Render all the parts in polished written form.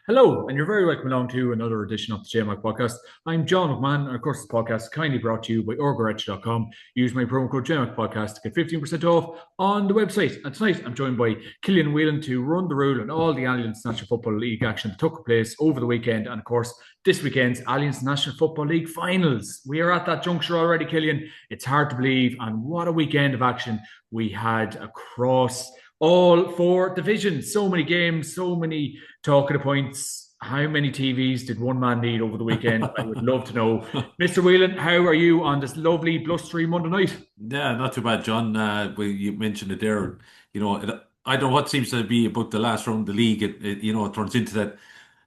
Hello, and you're very welcome along to another edition of the JMI podcast. I'm John McMahon, and of course, this podcast is kindly brought to you by orgoretch.com. Use my promo code JMI podcast to get 15% off on the website. And tonight, I'm joined by Killian Whelan to run the rule on all the Alliance National Football League action that took place over the weekend. And of course, this weekend's Alliance National Football League finals. We are at that juncture already, Killian. It's hard to believe. And what a weekend of action we had across all four divisions. So many games, so many talking points. How many TVs did one man need over the weekend? I would love to know. Mr. Whelan, how are you on this lovely, blustery Monday night? Yeah, not too bad, John. You mentioned it there. I don't know what seems to be about the last round of the league. It turns into that.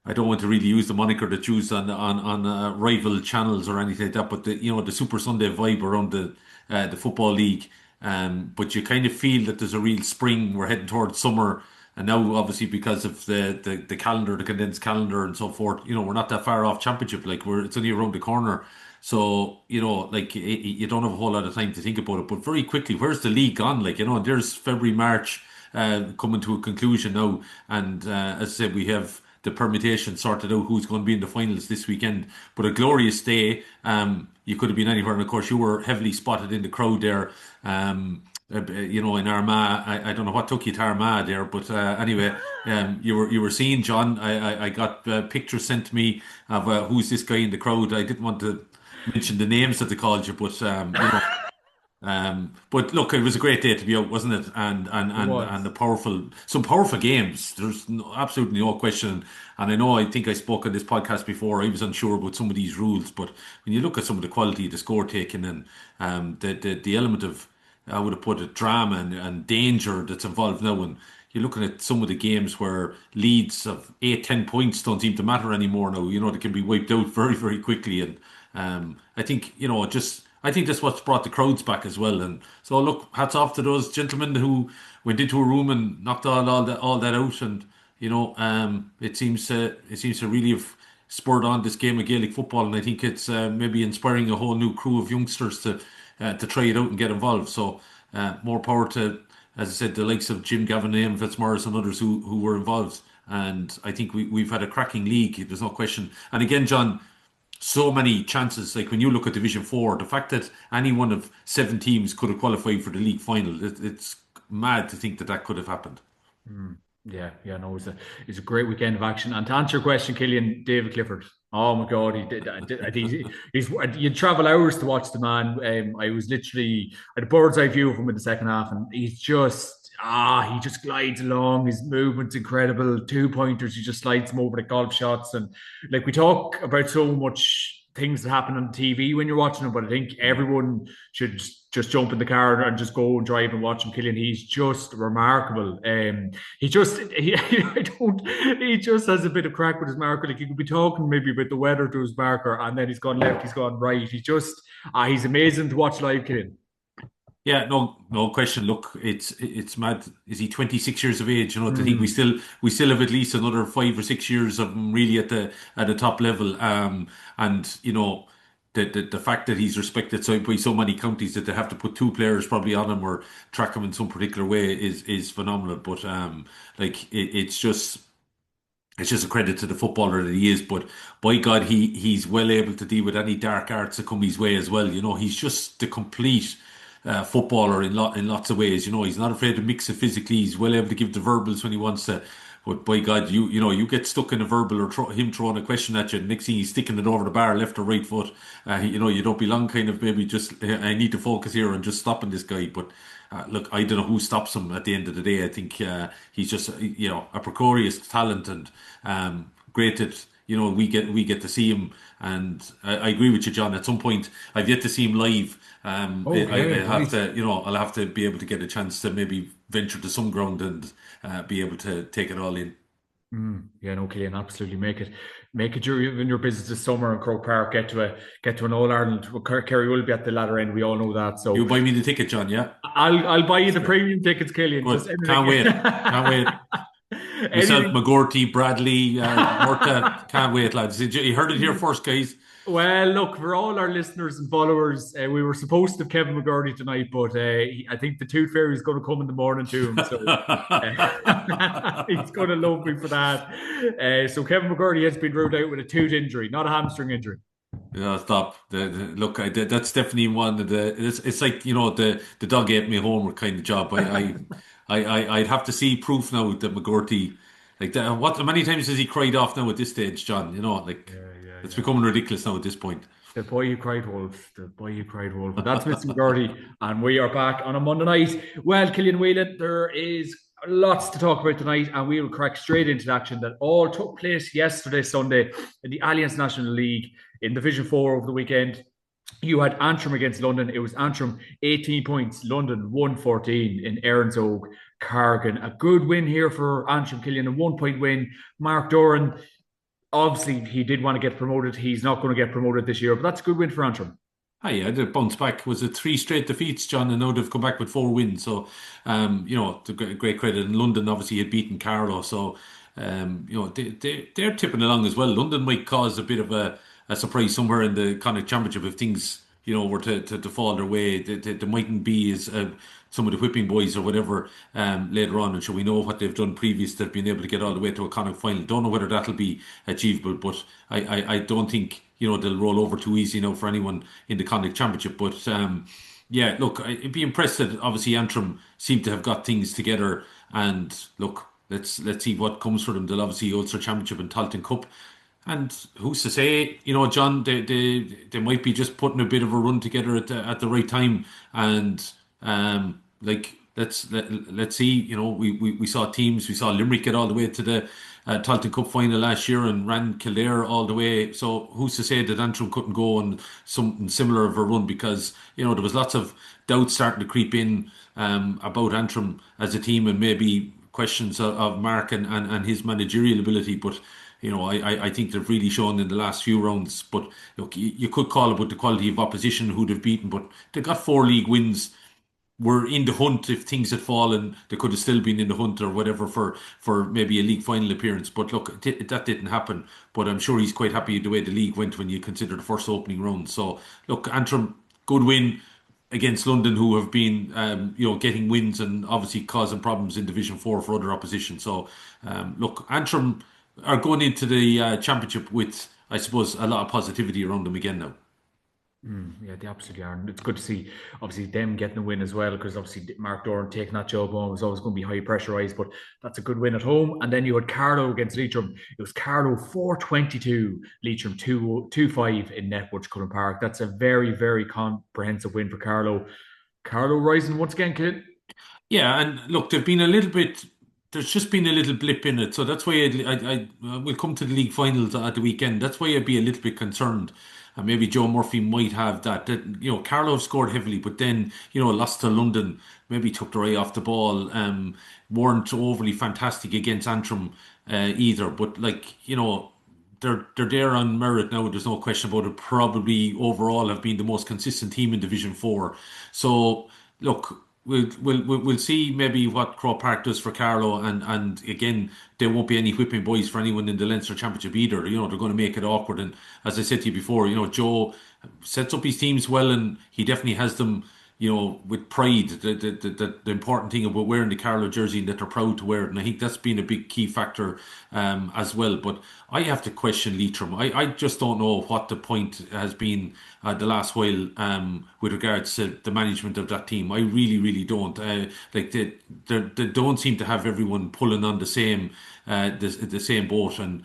I don't want to really use the moniker that's used on rival channels or anything like that. But the Super Sunday vibe around the football league. But you kind of feel that there's a real spring. We're heading towards summer, and now obviously because of the calendar, the condensed calendar, and so forth. We're not that far off championship. Like it's only around the corner. So, you don't have a whole lot of time to think about it, but very quickly, where's the league gone? There's February, March, coming to a conclusion now. And, as I said, we have the permutation sorted out who's going to be in the finals this weekend. But a glorious day. You could have been anywhere. And of course, you were heavily spotted in the crowd there. In Armagh. I don't know what took you to Armagh there, but anyway, you were seeing John. I got pictures sent to me of who's this guy in the crowd. I didn't want to mention the names that they called you, but but look, it was a great day to be out, wasn't it? It And was. some powerful games. There's absolutely no question. And I think I spoke on this podcast before. I was unsure about some of these rules, but when you look at some of the quality of the score taken and the element of, I would have put it, drama and danger that's involved now, and you're looking at some of the games where leads of 8, 10 points don't seem to matter anymore now. They can be wiped out very, very quickly. And I think, I think that's what's brought the crowds back as well. And so, look, hats off to those gentlemen who went into a room and knocked all that out. And it seems to really have spurred on this game of Gaelic football. And I think it's maybe inspiring a whole new crew of youngsters to try it out and get involved. So more power to, as I said, the likes of Jim Gavin, Ian Fitzmaurice, and others who were involved. And I think we've had a cracking league. There's no question. And again, John, so many chances. Like when you look at Division 4, the fact that any one of 7 teams could have qualified for the league final, it's mad to think that that could have happened. Mm. Yeah, no, it's a great weekend of action. And to answer your question, Killian, David Clifford. Oh my God, he did. I think you'd travel hours to watch the man. I was literally at a bird's eye view of him in the second half, and he just glides along. His movement's incredible. 2 pointers, he just slides them over the golf shots, and like we talk about so much things that happen on TV when you're watching him, but I think everyone should just jump in the car and just go and drive and watch him, Killian. He's just remarkable. I don't. He just has a bit of crack with his marker. Like you could be talking maybe about the weather to his marker, and then he's gone left, he's gone right. He's amazing to watch live, Killian. Yeah, no question. Look, it's mad. Is he 26 years of age? To think we Mm. still have at least another 5 or 6 years of him really at the top level. And the fact that he's respected by so many counties that they have to put 2 players probably on him or track him in some particular way is phenomenal. But it's just a credit to the footballer that he is. But by God, he's well able to deal with any dark arts that come his way as well. He's just the complete footballer in lots of ways. He's not afraid to mix it physically. He's well able to give the verbals when he wants to. But by God, you get stuck in a verbal or him throwing a question at you. Next thing he's sticking it over the bar, left or right foot. You don't belong. Kind of maybe just I need to focus here and just stopping this guy. But look, I don't know who stops him at the end of the day. I think he's just a precocious talent and great that we get to see him. And I agree with you, John. At some point, I've yet to see him live. Okay, I have right. to, I'll have to be able to get a chance to maybe venture to some ground and be able to take it all in. Yeah, no, Killian, absolutely make it during your business this summer in Croke Park. Get to an All Ireland. Well, Kerry will be at the latter end. We all know that. You So buy me the ticket, John, yeah? I'll buy you the Sure. premium tickets, Killian. Just Good. Can't anything, wait. Can't wait. Myself, anything. McGorty, Bradley, Murta. Can't wait, lads. You heard it here first, guys. Well, look, for all our listeners and followers, we were supposed to have Kevin McGurdy tonight, but I think the tooth fairy is going to come in the morning to him. So he's going to love me for that. So Kevin McGurdy has been ruled out with a tooth injury, not a hamstring injury. Yeah, stop. Look, that's definitely one of the. It's like the dog ate me homework kind of job. I'd have to see proof now that McGurty, like that. What many times has he cried off now at this stage, John? Like Yeah, yeah, it's yeah. becoming ridiculous now at this point. The boy who cried wolf, the boy who cried wolf. But that's Mr. McGurdy, and we are back on a Monday night. Well, Killian Whelan, there is lots to talk about tonight, and we will crack straight into the action that all took place yesterday, Sunday, in the Alliance National League in Division 4 over the weekend. You had Antrim against London. It was Antrim 18 points, London 114 in Erin's Cargan. A good win here for Antrim, Killian, a 1 point win. Mark Doran, obviously, he did want to get promoted. He's not going to get promoted this year, but that's a good win for Antrim. Hi, yeah, they bounced back. Was it three straight defeats, John? And now they've come back with four wins. So, it's a great credit. And London obviously had beaten Carlow. So, they're tipping along as well. London might cause a bit of a surprise somewhere in the Connacht Championship if things, were to fall their way. They mightn't be as some of the whipping boys or whatever later on. And sure, we know what they've done previous to being able to get all the way to a Connacht final. Don't know whether that'll be achievable, but I don't think they'll roll over too easy now for anyone in the Connacht Championship. But yeah, look, I'd be impressed that obviously Antrim seem to have got things together. And look, let's see what comes for them. They'll obviously Ulster Championship and Talton Cup. And who's to say, John, they might be just putting a bit of a run together at the right time. And like let's see. We saw teams, we saw Limerick get all the way to the Talton Cup final last year and ran Kildare all the way. So who's to say that Antrim couldn't go on something similar of a run? Because there was lots of doubts starting to creep in about Antrim as a team and maybe questions of Mark and his managerial ability, but. I think they've really shown in the last few rounds. But look, you could call about the quality of opposition who they've beaten, but they got four league wins. Were in the hunt if things had fallen. They could have still been in the hunt or whatever for maybe a league final appearance. But look, that didn't happen. But I'm sure he's quite happy the way the league went when you consider the first opening round. So look, Antrim, good win against London, who have been getting wins and obviously causing problems in Division 4 for other opposition. So look, Antrim are going into the championship with, I suppose, a lot of positivity around them again now. Yeah, they absolutely are. And it's good to see, obviously, them getting a win as well, because obviously Mark Doran taking that job home was always going to be high pressurised, but that's a good win at home. And then you had Carlow against Leitrim. It was Carlow 422, Leitrim 2-5 in Netwatch Cullen Park. That's a very, very comprehensive win for Carlow. Carlow rising once again, kid. Yeah, and look, they've been a little bit. There's just been a little blip in it, so that's why I will come to the league finals at the weekend. That's why I'd be a little bit concerned, and maybe Joe Murphy might have that. Carlo scored heavily, but then lost to London. Maybe took their eye off the ball. Weren't overly fantastic against Antrim either, but they're there on merit now. There's no question about it. Probably overall have been the most consistent team in Division 4. So look. We'll see maybe what Crow Park does for Carlow, and again there won't be any whipping boys for anyone in the Leinster Championship either. They're going to make it awkward, and as I said to you before, Joe sets up his teams well, and he definitely has them with pride. The important thing about wearing the Carlow jersey and that they're proud to wear it. And I think that's been a big key factor as well. But I have to question Leitrim. I just don't know what the point has been the last while with regards to the management of that team. I really, really don't. They don't seem to have everyone pulling on the same boat, and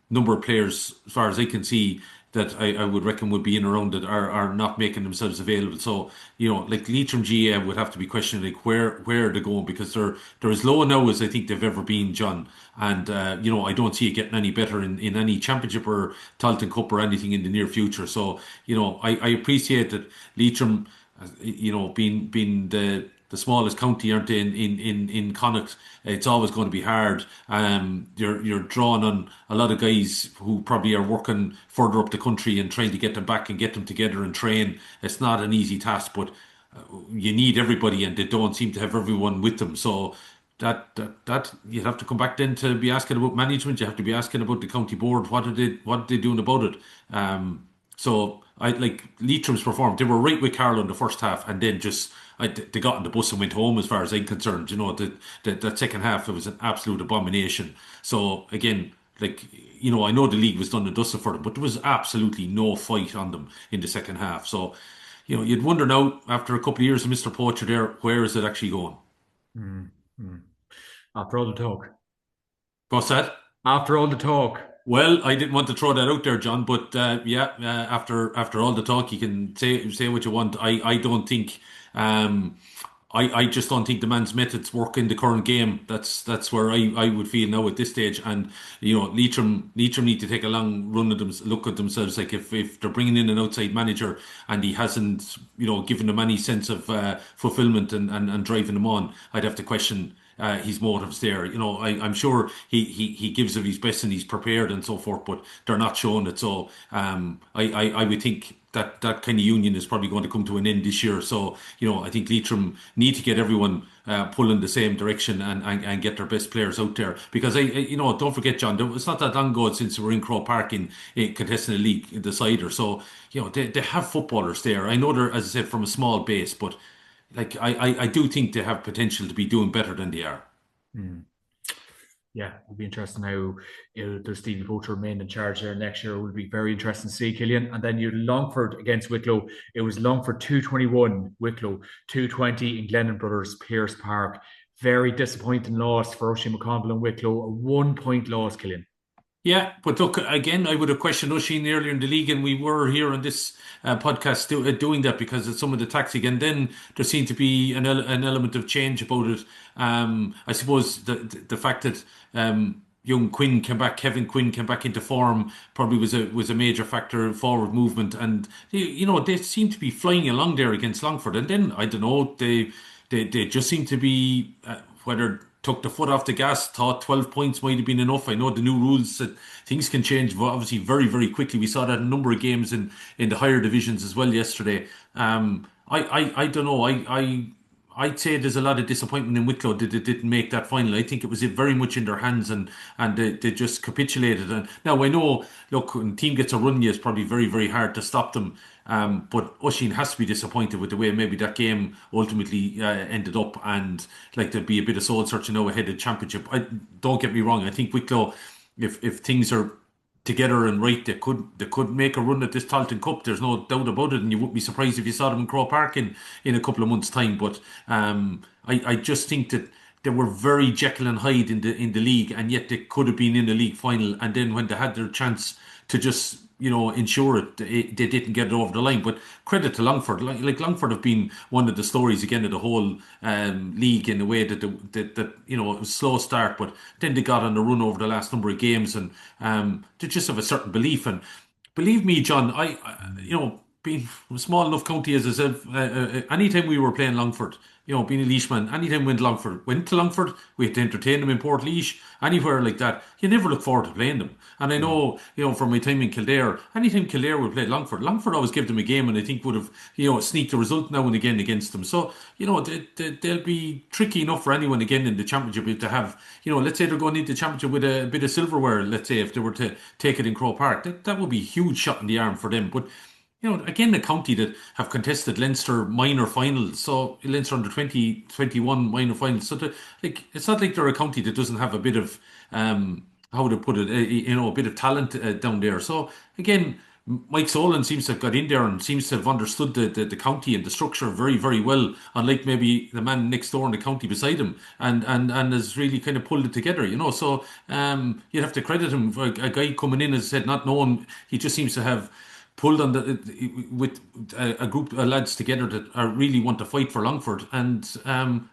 number of players, as far as I can see, that I would reckon would be in around it are not making themselves available. So, like Leitrim GA would have to be questioning like where are they going, because they're as low now as I think they've ever been, John. And I don't see it getting any better in any championship or Talton Cup or anything in the near future. So, I appreciate that Leitrim, being the smallest county, aren't they, in Connacht, it's always going to be hard. You're drawing on a lot of guys who probably are working further up the country and trying to get them back and get them together and train. It's not an easy task, but you need everybody, and they don't seem to have everyone with them. So that you have to come back then to be asking about management. You have to be asking about the county board. What are they doing about it? So I like Leitrim's performed. They were right with Carlow in the first half, and then they got on the bus and went home. As far as I'm concerned, that second half, it was an absolute abomination. So again, like I know the league was done and dusted for them, but there was absolutely no fight on them in the second half. So you'd wonder now after a couple of years of Mr. Poacher there, where is it actually going? Mm, mm. After all the talk. What's that? After all the talk. Well, I didn't want to throw that out there, John, but yeah, after all the talk, you can say what you want. I don't think, um, I just don't think the man's methods work in the current game. That's where I would feel now at this stage. And Leitrim need to take a long run at them, look at themselves. Like if they're bringing in an outside manager and he hasn't given them any sense of fulfillment and driving them on, I'd have to question his motives there. I'm sure he gives of his best and he's prepared and so forth, but they're not showing it. So I would think that kind of union is probably going to come to an end this year. So I think Leitrim need to get everyone pulling the same direction and get their best players out there because don't forget, John, it's not that long ago since we were in Crow Park in contesting the league in the cider. So they have footballers there. I know they're, as I said, from a small base, but like I do think they have potential to be doing better than they are. Mm. Yeah, it'll be interesting how does Stevie Poacher remain in charge there next year. It will be very interesting to see, Killian. And then you Longford against Wicklow. It was Longford 221, Wicklow 220 in Glennon Brothers, Pierce Park. Very disappointing loss for Oisin McConville and Wicklow. A 1 point loss, Killian. Yeah, but look, again, I would have questioned Oisin earlier in the league, and we were here on this podcast doing that because of some of the tactic, and then there seemed to be an element of change about it. I suppose the fact that young Quinn came back, Kevin Quinn came back into form, probably was a major factor in forward movement, and they seemed to be flying along there against Longford, and then I don't know, they just seem to be whether took the foot off the gas, thought 12 points might have been enough. I know the new rules that things can change obviously very, very quickly. We saw that in a number of games in the higher divisions as well yesterday. I don't know. I'd say there's a lot of disappointment in Wicklow that they didn't make that final. I think it was very much in their hands and they just capitulated. And now I know, look, when a team gets a run, yeah, it's probably very, very hard to stop them. But Oisin has to be disappointed with the way maybe that game ultimately ended up, and like there'd be a bit of soul searching now ahead of the championship. Don't get me wrong. I think Wicklow, if things are together and right, they could make a run at this Talton Cup. There's no doubt about it, and you wouldn't be surprised if you saw them in Crow Park in a couple of months' time. But I just think that they were very Jekyll and Hyde in the league, and yet they could have been in the league final. And then when they had their chance to just ensure they didn't get it over the line. But credit to Longford. Like Longford have been one of the stories again of the whole league in the way that it was a slow start, but then they got on the run over the last number of games, and they just have a certain belief. And believe me, John, being a small enough county as I said, anytime we were playing Longford, being a Leishman, anytime we went to Longford, we had to entertain them in Port anywhere like that. You never look forward to playing them. And I know, from my time in Kildare, anytime Kildare would play Longford always give them a game and I think would have, sneaked a result now and again against them. So, they'll be tricky enough for anyone again in the championship to have, let's say they're going into the championship with a bit of silverware, let's say, if they were to take it in Crow Park. That would be a huge shot in the arm for them. But again, a county that have contested Leinster minor finals, so Leinster under 2021 minor finals. So, it's not like they're a county that doesn't have a bit of, how to put it, a bit of talent down there. So, again, Mike Solon seems to have got in there and seems to have understood the county and the structure very, very well, unlike maybe the man next door in the county beside him, and has really kind of pulled it together, So, you'd have to credit him for a guy coming in, as I said, not knowing, he just seems to have pulled on with a group of lads together that are really want to fight for Longford, and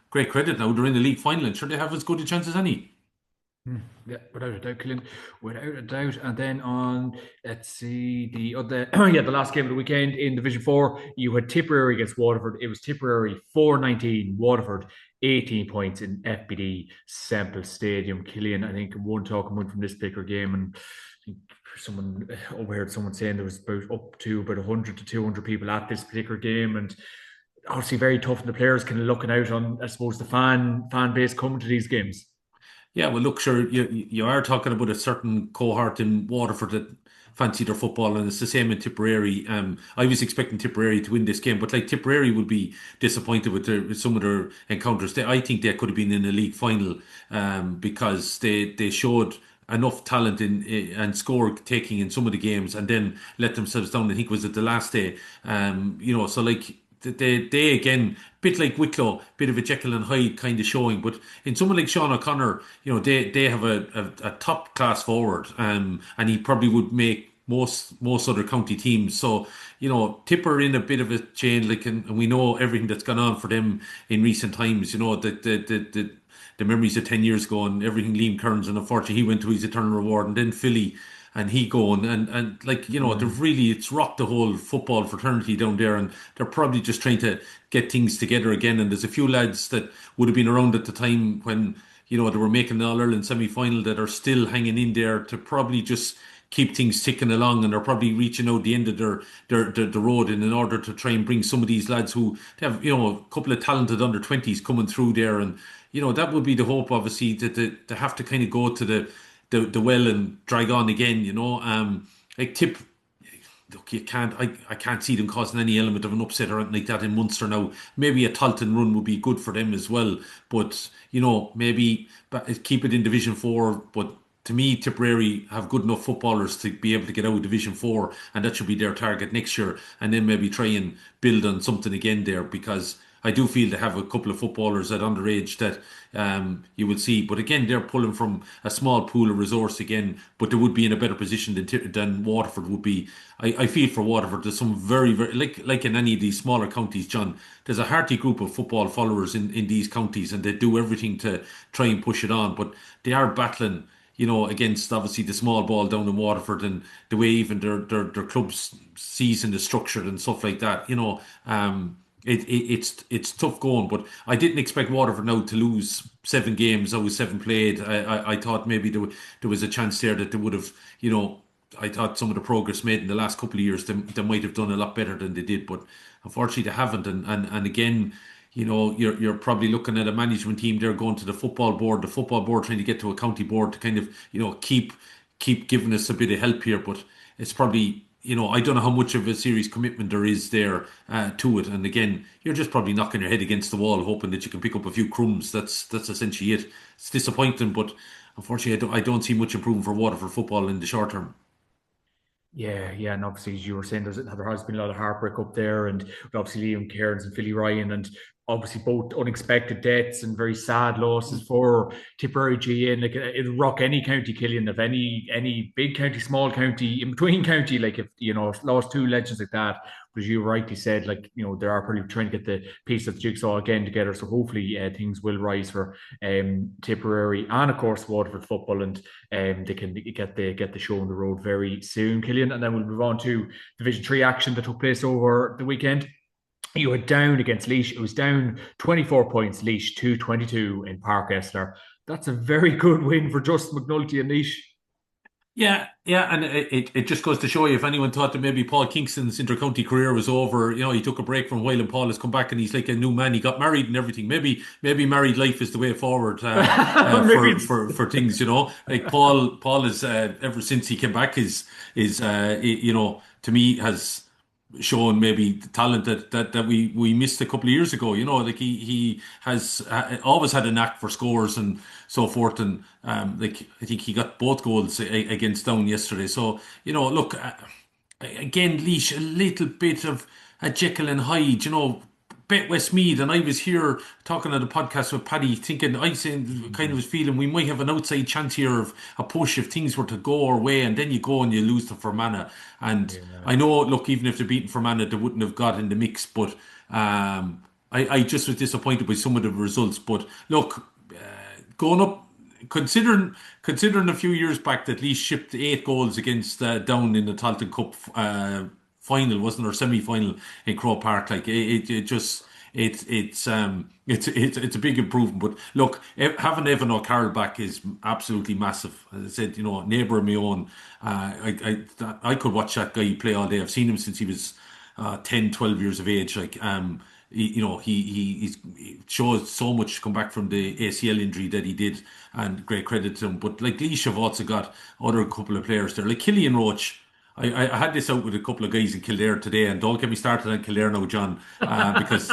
great credit now they're in the league final and sure they have as good a chance as any. Yeah, without a doubt, Killian. Without a doubt. And then on, let's see, the other, the last game of the weekend in Division 4, you had Tipperary against Waterford. It was Tipperary 419, Waterford 18 points in FBD Semple Stadium. Killian, I think, one talking point from this particular game, and I think someone overheard someone saying there was about up to about 100 to 200 people at this particular game, and obviously very tough, and the players kind of looking out on, I suppose, the fan base coming to these games. Yeah, well, look, sure, you are talking about a certain cohort in Waterford that fancy their football, and it's the same in Tipperary. I was expecting Tipperary to win this game, but like Tipperary would be disappointed with some of their encounters. I think they could have been in a league final, because they showed enough talent and score taking in some of the games, and then let themselves down. I think was it the last day, so like. They again, bit like Wicklow, bit of a Jekyll and Hyde kind of showing. But in someone like Sean O'Connor, they have a top class forward, and he probably would make most other county teams. So Tipper in a bit of a chain, like, and we know everything that's gone on for them in recent times. The memories of 10 years ago and everything Liam Kearns, and unfortunately he went to his eternal reward, and then Philly and he going, and like they've really, it's rocked the whole football fraternity down there, and they're probably just trying to get things together again. And there's a few lads that would have been around at the time when they were making the All-Ireland semi-final that are still hanging in there to probably just keep things ticking along, and they're probably reaching out the end of the road in order to try and bring some of these lads who have a couple of talented under 20s coming through there. And that would be the hope, obviously, that they have to kind of go to the well and drag on again. Like Tip, look, I can't see them causing any element of an upset or anything like that in Munster now. Maybe a Talton run would be good for them as well, but maybe keep it in Division 4. But to me, Tipperary have good enough footballers to be able to get out of Division 4, and that should be their target next year. And then maybe try and build on something again there, because I do feel they have a couple of footballers at underage that you will see. But again, they're pulling from a small pool of resource again, but they would be in a better position than Waterford would be. I feel for Waterford, there's some very, very, like in any of these smaller counties, John, there's a hearty group of football followers in these counties, and they do everything to try and push it on. But they are battling, against obviously the small ball down in Waterford, and the way even their club's season is structured and stuff like that. It's tough going, but I didn't expect Waterford now to lose 7 games. Always 7 played. I thought maybe there was a chance there that they would have. I thought some of the progress made in the last couple of years, they might have done a lot better than they did, but unfortunately they haven't. And again, you're probably looking at a management team. They're going to the football board. The football board trying to get to a county board to kind of keep giving us a bit of help here, but it's probably. I don't know how much of a serious commitment there is there to it. And again, you're just probably knocking your head against the wall, hoping that you can pick up a few crumbs. That's essentially it. It's disappointing, but unfortunately, I don't see much improvement for Waterford football in the short term. Yeah, yeah, and obviously, as you were saying, there has been a lot of heartbreak up there, and obviously Liam Cairns and Philly Ryan, and obviously both unexpected deaths and very sad losses for Tipperary GA. And like it'll rock any county, Killian, of any big county, small county, in between county. Like if lost two legends like that, but as you rightly said, like they are probably trying to get the piece of the jigsaw again together. So hopefully things will rise for Tipperary and of course Waterford football, and they can get the show on the road very soon, Killian. And then we'll move on to Division 3 action that took place over the weekend. You were down against Laois. It was down 24 points, Laois 222 in Park Esler. That's a very good win for Justin McNulty and Laois. Yeah, yeah, and it just goes to show you, if anyone thought that maybe Paul Kingston's intercounty career was over, he took a break for a while, and Paul has come back and he's like a new man. He got married and everything. Maybe married life is the way forward for things. Like Paul is ever since he came back is to me has shown maybe the talent that we missed a couple of years ago. Like he has always had a knack for scores and so forth. And like I think he got both goals against Down yesterday. So look, again, Laois, a little bit of a Jekyll and Hyde. Bet Westmeath, and I was here talking on the podcast with Paddy, thinking I kind of was feeling we might have an outside chance here of a push if things were to go our way, and then you go and you lose to Fermanagh. And I know, look, even if they're beaten Fermanagh, they wouldn't have got in the mix, but I just was disappointed with some of the results. But look, going up, considering a few years back that Laois shipped 8 goals against Down in the Talton Cup final, wasn't there, semi-final in Croke Park? Like it just it's a big improvement. But look, having Evan O'Carroll back is absolutely massive. As I said, neighbour of my own. I could watch that guy play all day. I've seen him since he was 10, 12 years of age. Like he shows so much to come back from the ACL injury that he did, and great credit to him. But like Laois have also got other couple of players there, like Killian Roach. I had this out with a couple of guys in Kildare today, and don't get me started on Kildare now, John, because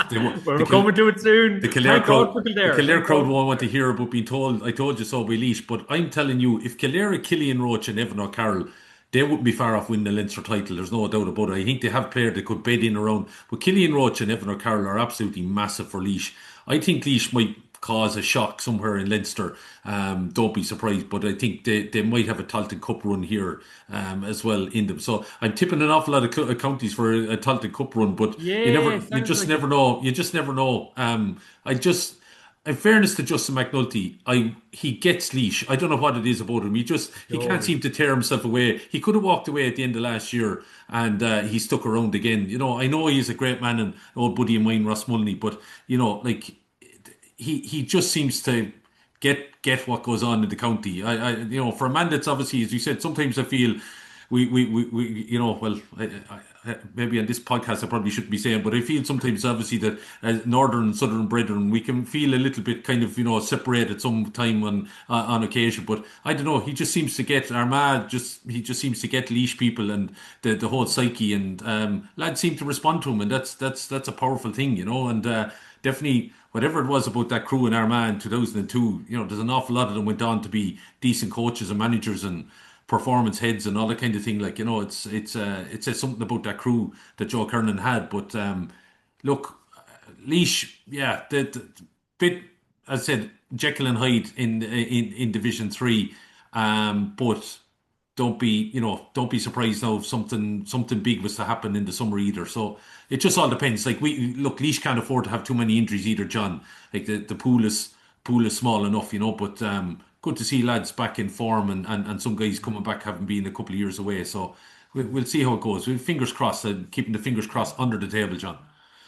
We're coming to it the soon. Kildare Thank God crowd, for Kildare. Thank crowd God. won't want to hear about being told, I told you so by Laois. But I'm telling you, if Kildare, Killian Roach and Evan O'Carroll, they wouldn't be far off winning the Leinster title. There's no doubt about it. I think they have players that could bed in around. But Killian Roach and Evan O'Carroll are absolutely massive for Laois. I think Laois might cause a shock somewhere in Leinster. Don't be surprised, but I think they might have a Tailteann Cup run here as well in them. So I'm tipping an awful lot of counties for a Tailteann Cup run, but Yeah, you sounds just like it. never know. You just never know. I just. In fairness to Justin McNulty, he gets Laois. I don't know what it is about him. He can't Totally. seem to tear himself away. He could have walked away at the end of last year, and he stuck around again. I know he's a great man and old buddy of mine, Ross Mulney, but like he just seems to get what goes on in the county. For a man that's obviously, as you said, sometimes I feel well, maybe on this podcast I probably shouldn't be saying, but I feel sometimes obviously that as northern and southern brethren, we can feel a little bit kind of separated some time on occasion. But I don't know, he just seems to get Armagh. He just seems to get Laois people and the whole psyche, and lads seem to respond to him, and that's a powerful thing, and definitely. Whatever it was about that crew in Armagh in 2002, there's an awful lot of them went on to be decent coaches and managers and performance heads and all that kind of thing. Like, it says something about that crew that Joe Kernan had. But look, Laois, yeah, the bit, as I said, Jekyll and Hyde in Division Three, but don't be surprised now if something big was to happen in the summer either. So it just all depends. Like Laois can't afford to have too many injuries either, John. Like the pool is small enough, but good to see lads back in form and some guys coming back having been a couple of years away. So we'll see how it goes. Fingers crossed, keeping the fingers crossed under the table, John.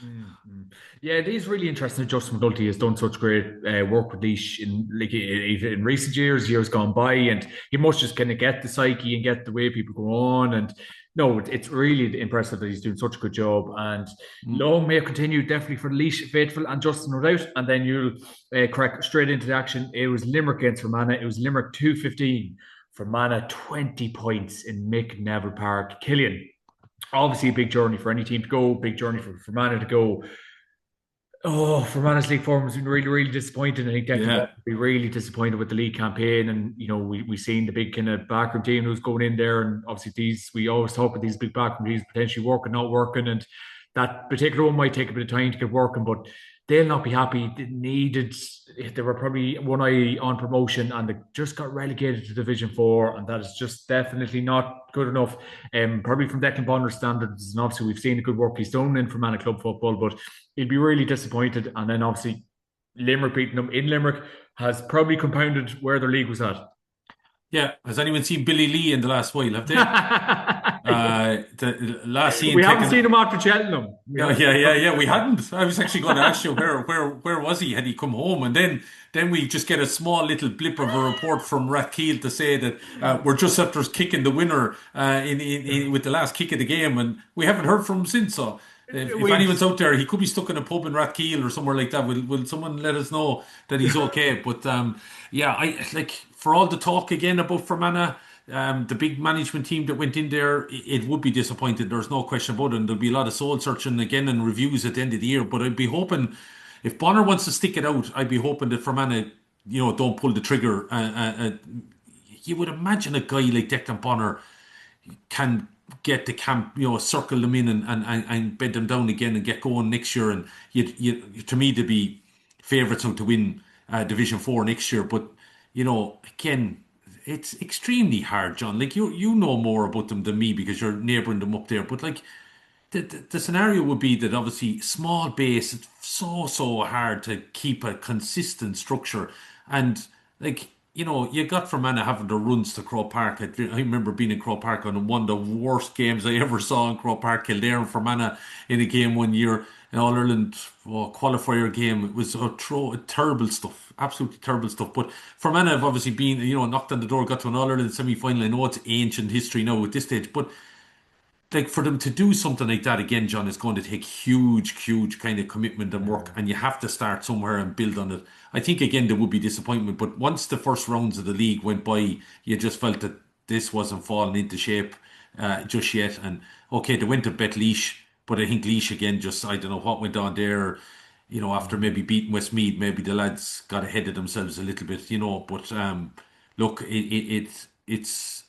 Mm, mm. Yeah, it is really interesting that Justin McNulty has done such great work with Laois in recent years gone by, and he must just kind of get the psyche and get the way people go on. And no, it's really impressive that he's doing such a good job. And Mm. long may it continue, definitely for Laois faithful and Justin no doubt. And then you'll crack straight into the action. It was Limerick against Fermanagh. It was Limerick 2-15. Fermanagh 20 points in Mick Neville Park. Killian, obviously a big journey for any team to go, big journey for Fermanagh to go. Oh, Fermanagh's league form has been really, really disappointing. I think Declan Yeah. Ball will be really disappointed with the league campaign. And, we seen the big kind of backroom team who's going in there. And obviously we always talk about these big backroom teams potentially working, not working. And that particular one might take a bit of time to get working, but they'll not be happy. They were probably one eye on promotion and they just got relegated to Division 4. And that is just definitely not good enough. Probably from Declan Bonner's standards. And obviously we've seen the good work he's done in Fermanagh club football, but he'll be really disappointed. And then obviously Limerick beating them in Limerick has probably compounded where their league was at. Yeah. Has anyone seen Billy Lee in the last while? Have they? The last scene We haven't taken. seen him after Cheltenham. We Yeah, haven't yeah, seen him yeah, after yeah. We Cheltenham. hadn't. I was actually going to ask you where was he? Had he come home? And then we just get a small little blip of a report from Rathkeel to say that we're just after kicking the winner with the last kick of the game, and we haven't heard from him since. So if We've anyone's out there, he could be stuck in a pub in Rathkeel or somewhere like that. Will someone let us know that he's okay? But yeah, I like for all the talk again about Fermanagh. The big management team that went in there, it would be disappointed. There's no question about it. And there'll be a lot of soul searching again and reviews at the end of the year. But I'd be hoping, if Bonner wants to stick it out, I'd be hoping that Fermanagh, don't pull the trigger. You would imagine a guy like Declan Bonner can get the camp, circle them in and bed them down again and get going next year. And to me, they'd be favourites out to win Division 4 next year. But, again, it's extremely hard, John. Like you know more about them than me because you're neighbouring them up there. But like the scenario would be that obviously small base, it's so hard to keep a consistent structure. And like, you got Fermanagh having the runs to Crow Park. I remember being in Crow Park on one of the worst games I ever saw in Crow Park, Kildare and Fermanagh in a game one year, an All Ireland qualifier game. It was terrible stuff, absolutely terrible stuff. But Fermanagh have obviously been, knocked on the door, got to an All Ireland semi final. I know it's ancient history now at this stage, but like for them to do something like that again, John, is going to take huge kind of commitment and work, Yeah. and you have to start somewhere and build on it. I think again there would be disappointment, but once the first rounds of the league went by, you just felt that this wasn't falling into shape just yet. And okay, they went to bet Leash, but I think Leash again just I don't know what went on there. After Mm. maybe beating Westmeath, maybe the lads got ahead of themselves a little bit. But look, it's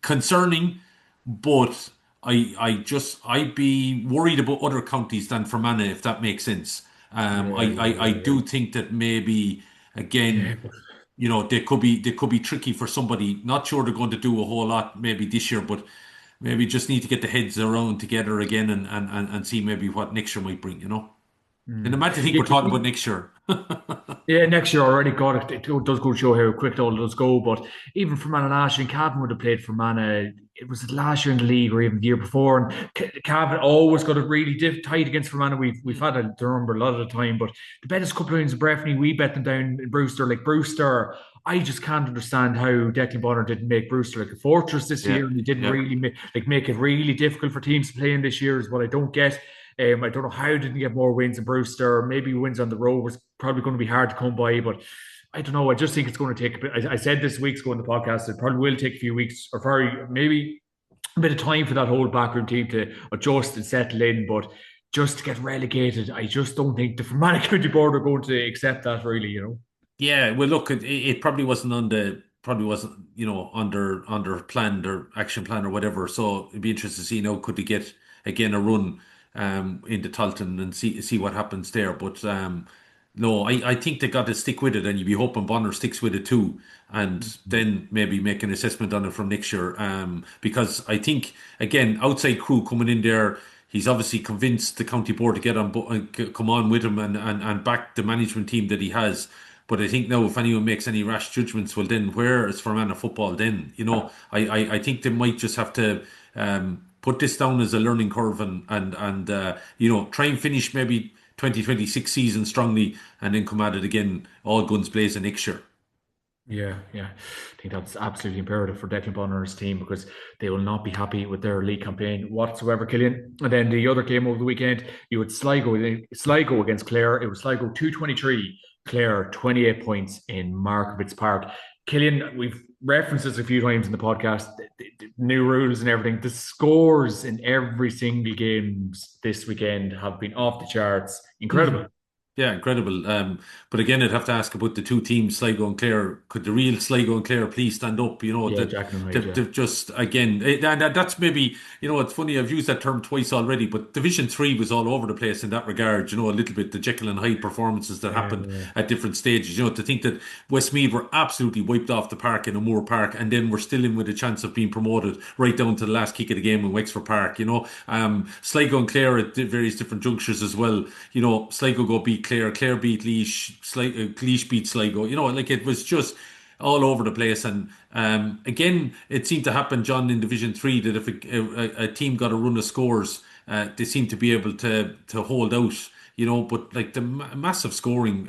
concerning, but I'd be worried about other counties than Fermanagh if that makes sense. I do think that maybe Yeah, again, but they could be tricky for somebody. Not sure they're going to do a whole lot maybe this year, but maybe just need to get the heads around together again and see maybe what next year might bring. And mm. imagine think Yeah, we're talking about next year. yeah, next year already got it. It does go to show how quick it all does go. But even for Mana last year, and Cavan would have played for Mana. It was last year in the league or even the year before. And Cavan always got it really tight against Fermanagh. We've had a number a lot of the time. But the bet is a couple of rounds in Breffni. We bet them down in Brewster. Like Brewster, I just can't understand how Declan Bonner didn't make Brewster like a fortress this Yeah, year, and he didn't yeah. really make it really difficult for teams to play in this year. Is what I don't get. I don't know how didn't he get more wins in Brewster. Maybe wins on the road was probably going to be hard to come by, but I don't know. I just think it's going to take a bit. I said this week's going to the podcast. It probably will take a few weeks or very maybe a bit of time for that whole backroom team to adjust and settle in. But just to get relegated, I just don't think the Fermanagh County Board are going to accept that really. Yeah, well, look, it probably wasn't probably wasn't, under planned or action plan or whatever. So it'd be interesting to see now could they get again a run into Talton and see what happens there. But no, I think they got to stick with it, and you'd be hoping Bonner sticks with it too, and then maybe make an assessment on it from next year. Because I think again, outside crew coming in there. He's obviously convinced the county board to get on, come on with him and back the management team that he has. But I think now, if anyone makes any rash judgments, well, then where is Fermanagh football then? I think they might just have to put this down as a learning curve and try and finish maybe 2026 season strongly and then come at it again, all guns blazing next year. Yeah. I think that's absolutely imperative for Declan Bonner's team because they will not be happy with their league campaign whatsoever, Killian. And then the other game over the weekend, you had Sligo against Clare. It was Sligo 223, Clare 28 points in Markovitz Park. Killian, we've referenced this a few times in the podcast, the new rules and everything. The scores in every single games this weekend have been off the charts. Incredible. Yeah, incredible. But again, I'd have to ask about the two teams, Sligo and Clare. Could the real Sligo and Clare please stand up? Yeah, Jack and Hyde, yeah. They've just again, that's maybe it's funny. I've used that term twice already, but Division Three was all over the place in that regard. A little bit the Jekyll and Hyde performances that happened Yeah. at different stages. To think that Westmeath were absolutely wiped off the park in O'Moore Park, and then we're still in with a chance of being promoted right down to the last kick of the game in Wexford Park. Sligo and Clare at various different junctures as well. Sligo go beat Clare, Clare beat Laois, Laois beat Sligo. Like it was just all over the place. And again, it seemed to happen, John, in Division Three that if a team got a run of scores, they seemed to be able to hold out. But like the massive scoring,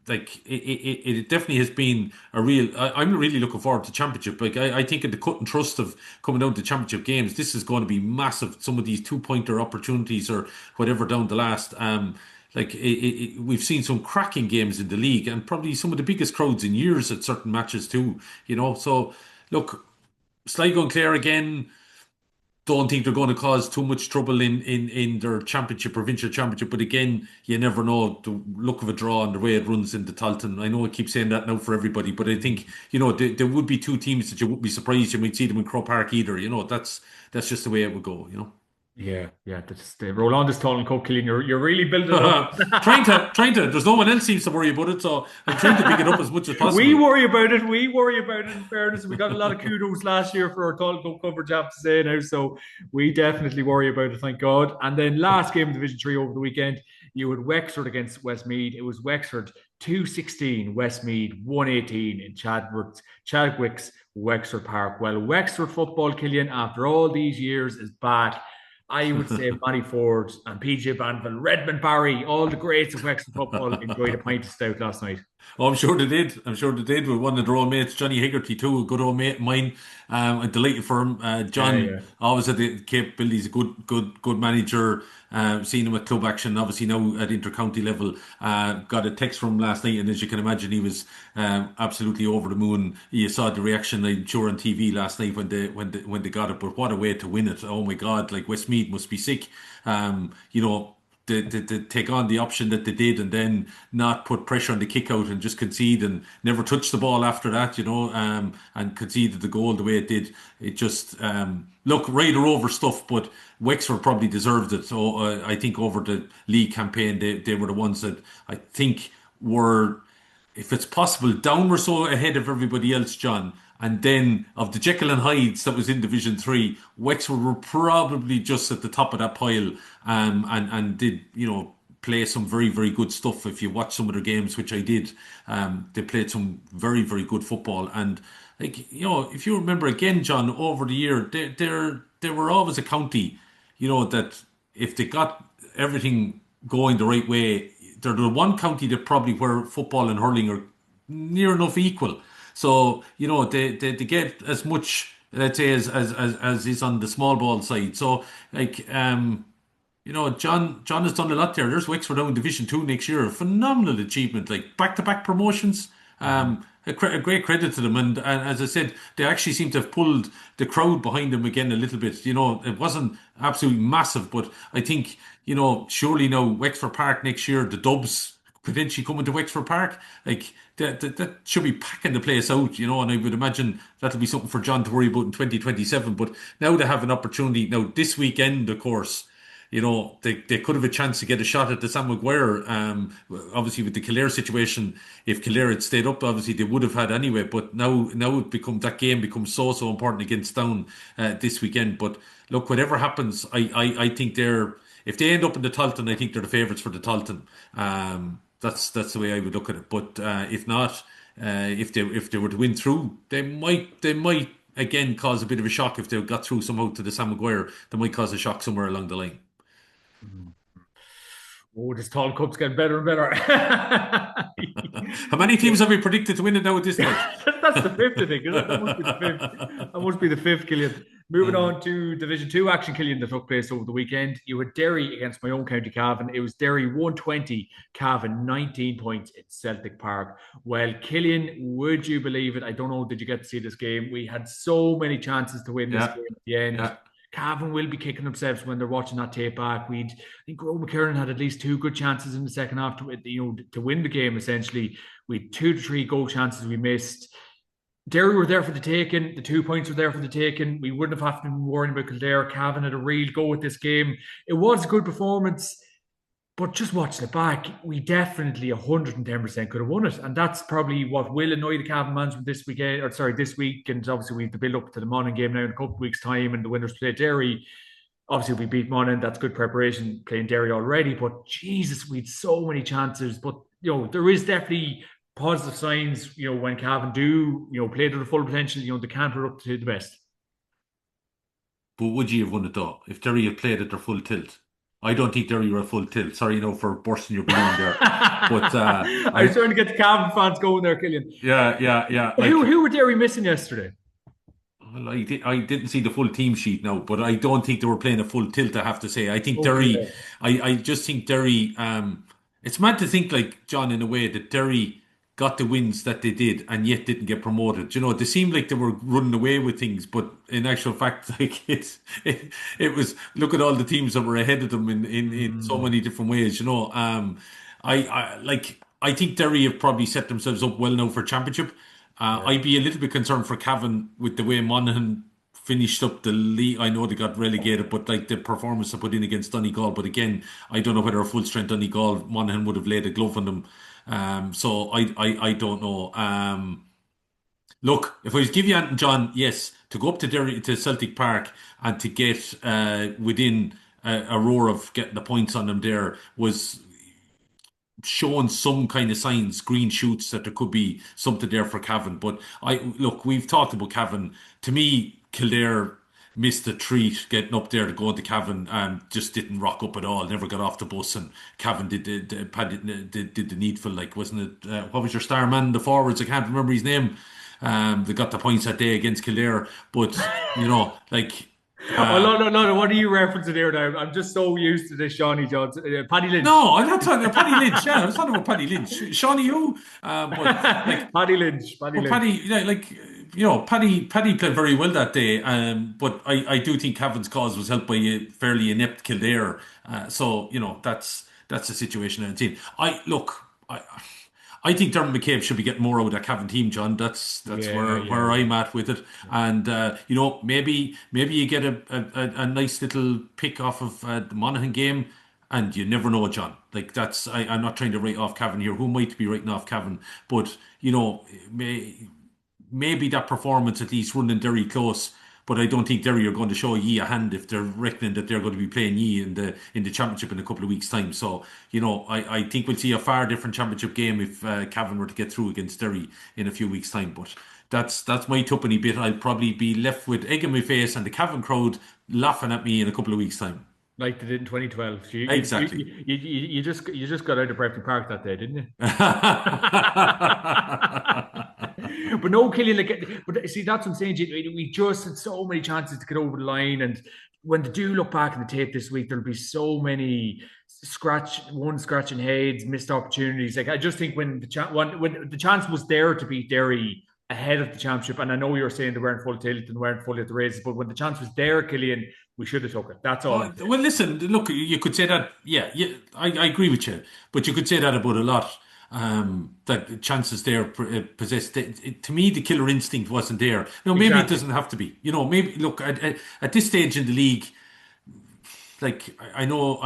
like it definitely has been a real. I'm really looking forward to championship. Like I think in the cut and trust of coming down to championship games, this is going to be massive. Some of these 2-pointer opportunities or whatever down the last. We've seen some cracking games in the league and probably some of the biggest crowds in years at certain matches too. So look, Sligo and Clare again don't think they're going to cause too much trouble in their championship, provincial championship. But again, you never know the look of a draw and the way it runs into Talton. I know I keep saying that now for everybody, but I think, there would be two teams that you wouldn't be surprised you might see them in Crow Park either. That's just the way it would go. Yeah. Roll on this Tottenham Cup, Killian. You're really building it up. Trying to. There's no one else seems to worry about it, so I'm trying to pick it up as much as We possible. worry about it. We worry about it. In fairness, we got a lot of kudos last year for our Tottenham Cup coverage, I have to say now. So we definitely worry about it. Thank God. And then last game of Division Three over the weekend, you had Wexford against Westmeath. It was Wexford 216, Westmeath 118 in Chadwick's Wexford Park. Well, Wexford football, Killian, after all these years, is back. I would say Matty Ford and PJ Banville, Redmond Barry, all the greats of Wexford football enjoyed a pint of stout last night. Oh, I'm sure they did. I'm sure they did with one of their old mates, Johnny Hegarty, too, a good old mate of mine. I'm delighted for him. Yeah, John yeah. always had the capabilities, a good manager. Seen him at club action, obviously now at intercounty level. Got a text from him last night, and as you can imagine, he was absolutely over the moon. You saw the reaction, I'm sure, on TV last night when they got it. But what a way to win it! Oh my God, like Westmeath must be sick. You know, to take on the option that they did and then not put pressure on the kick out and just concede and never touch the ball after that, and conceded the goal the way it did. It just, look, Ryder over stuff, but Wexford probably deserved it. So I think over the league campaign, they were the ones that I think were, if it's possible, down we're so ahead of everybody else, John. And then of the Jekyll and Hydes that was in Division Three, Wexford were probably just at the top of that pile, and did play some very very good stuff. If you watch some of their games, which I did, they played some very very good football. And like if you remember again, John, over the year, they were always a county, that if they got everything going the right way, they're the one county that probably where football and hurling are near enough equal. So, they get as much, let's say, as is on the small ball side. So, like, John has done a lot there. There's Wexford down in Division Two next year. A phenomenal achievement, like back-to-back promotions. A great credit to them. And as I said, they actually seem to have pulled the crowd behind them again a little bit. It wasn't absolutely massive, but I think, surely now Wexford Park next year, the Dubs potentially coming to Wexford Park, like that should be packing the place out, and I would imagine that'll be something for John to worry about in 2027. But now they have an opportunity. Now, this weekend, of course, they could have a chance to get a shot at the Sam Maguire. Obviously, with the Kildare situation, if Kildare had stayed up, obviously they would have had anyway. But now that game becomes so important against Down this weekend. But look, whatever happens, I think if they end up in the Talton, I think they're the favourites for the Talton. That's the way I would look at it. But if not, if they were to win through, they might again cause a bit of a shock if they got through somehow to the Sam Maguire. They might cause a shock somewhere along the line. Mhm. Oh, this tall cup's getting better and better. How many teams have we predicted to win it now at this stage? That's the fifth, I think. That must be the fifth. That must be the fifth, Killian. Moving on to Division 2 action, Killian, that took place over the weekend. You had Derry against my own county, Cavan. It was Derry 120, Cavan 19 points in Celtic Park. Well, Killian, would you believe it? I don't know, did you get to see this game? We had so many chances to win this Yeah, game at the end. yeah. Cavan will be kicking themselves when they're watching that tape back. I think Roe McKernan had at least two good chances in the second half to win the game. Essentially, we had 2 to 3 goal chances we missed. Derry were there for the taking. The 2 points were there for the taking. We wouldn't have to be worrying about Kildare. Cavan had a real go at this game. It was a good performance. But just watching it back, we definitely 110% could have won it. And that's probably what will annoy the Cavan management this weekend, or sorry, this week. And obviously, we have the build up to the Monaghan game now in a couple of weeks' time, and the winners play Derry. Obviously, we beat Monaghan. That's good preparation playing Derry already. But Jesus, we had so many chances. But, there is definitely positive signs, when Cavan do, play to the full potential, they can't put up to the best. But would you have won it though if Derry had played at their full tilt? I don't think Derry were at full tilt. Sorry, for bursting your balloon there. But I was trying to get the Cavan fans going there, Killian. yeah, yeah, yeah. Who were Derry missing yesterday? Well, I didn't see the full team sheet now, but I don't think they were playing a full tilt, I have to say. I think Derry, Okay. I just think Derry, it's mad to think, like, John, in a way, that Derry got the wins that they did and yet didn't get promoted. They seemed like they were running away with things, but in actual fact, like, it was, look at all the teams that were ahead of them in so Mm, many different ways, I think Derry have probably set themselves up well now for championship. yeah. I'd be a little bit concerned for Cavan with the way Monaghan finished up the league. I know they got relegated, but like the performance they put in against Donegal. But again, I don't know whether a full strength Donegal Monaghan would have laid a glove on them. So I don't know. Look, if I was to give you anything, John, yes, to go up to Derry to Celtic Park and to get within a roar of getting the points on them there was showing some kind of signs, green shoots that there could be something there for Cavan. But we've talked about Cavan. To me, Kildare missed a treat getting up there to go into Cavan and just didn't rock up at all. Never got off the bus, and Cavan Paddy did the needful. Like, wasn't it? What was your star man? The forwards, I can't remember his name. They got the points that day against Kildare, but like. Oh, no, no, no, no. What are you referencing here now? I'm just so used to this Shawnee Johnson. Paddy Lynch. No, I'm not talking about Paddy Lynch. Yeah, I was talking about Paddy Lynch. Shawnee, you. But like, Paddy Lynch. Paddy but Lynch. Paddy, yeah, like Paddy played very well that day. But I do think Cavan's cause was helped by a fairly inept Kildare. So that's the situation I'm in. I think Dermot McCabe should be getting more out of that Cavan team, John. That's Yeah, yeah, where yeah. I'm at with it. And maybe you get a nice little pick off of the Monaghan game, and you never know, John. Like I'm not trying to write off Cavan here. Who might be writing off Cavan? But maybe that performance at least running Derry close. But I don't think Derry are going to show Yee a hand if they're reckoning that they're going to be playing Yee in the championship in a couple of weeks' time. So I think we'll see a far different championship game if Cavan were to get through against Derry in a few weeks' time. But that's my tuppenny bit. I'll probably be left with egg in my face and the Cavan crowd laughing at me in a couple of weeks' time. Like they did in 2012. So Exactly. you just got out of Breffni Park that day, didn't you? But no, Killian, but see, that's what I'm saying. We just had so many chances to get over the line, and when they do look back in the tape this week, there'll be so many scratching heads, missed opportunities. Like I just think when the chance was there to beat Derry ahead of the championship, and I know you're saying they weren't full tilt and weren't fully at the races, but when the chance was there, Killian, we should have took it. That's all I'm saying. Well, listen, look, you could say that, yeah, I agree with you, but you could say that about a lot. That the chances there possessed. To me, the killer instinct wasn't there. No, maybe it Exactly. doesn't have to be. Maybe look at this stage in the league. Like I know.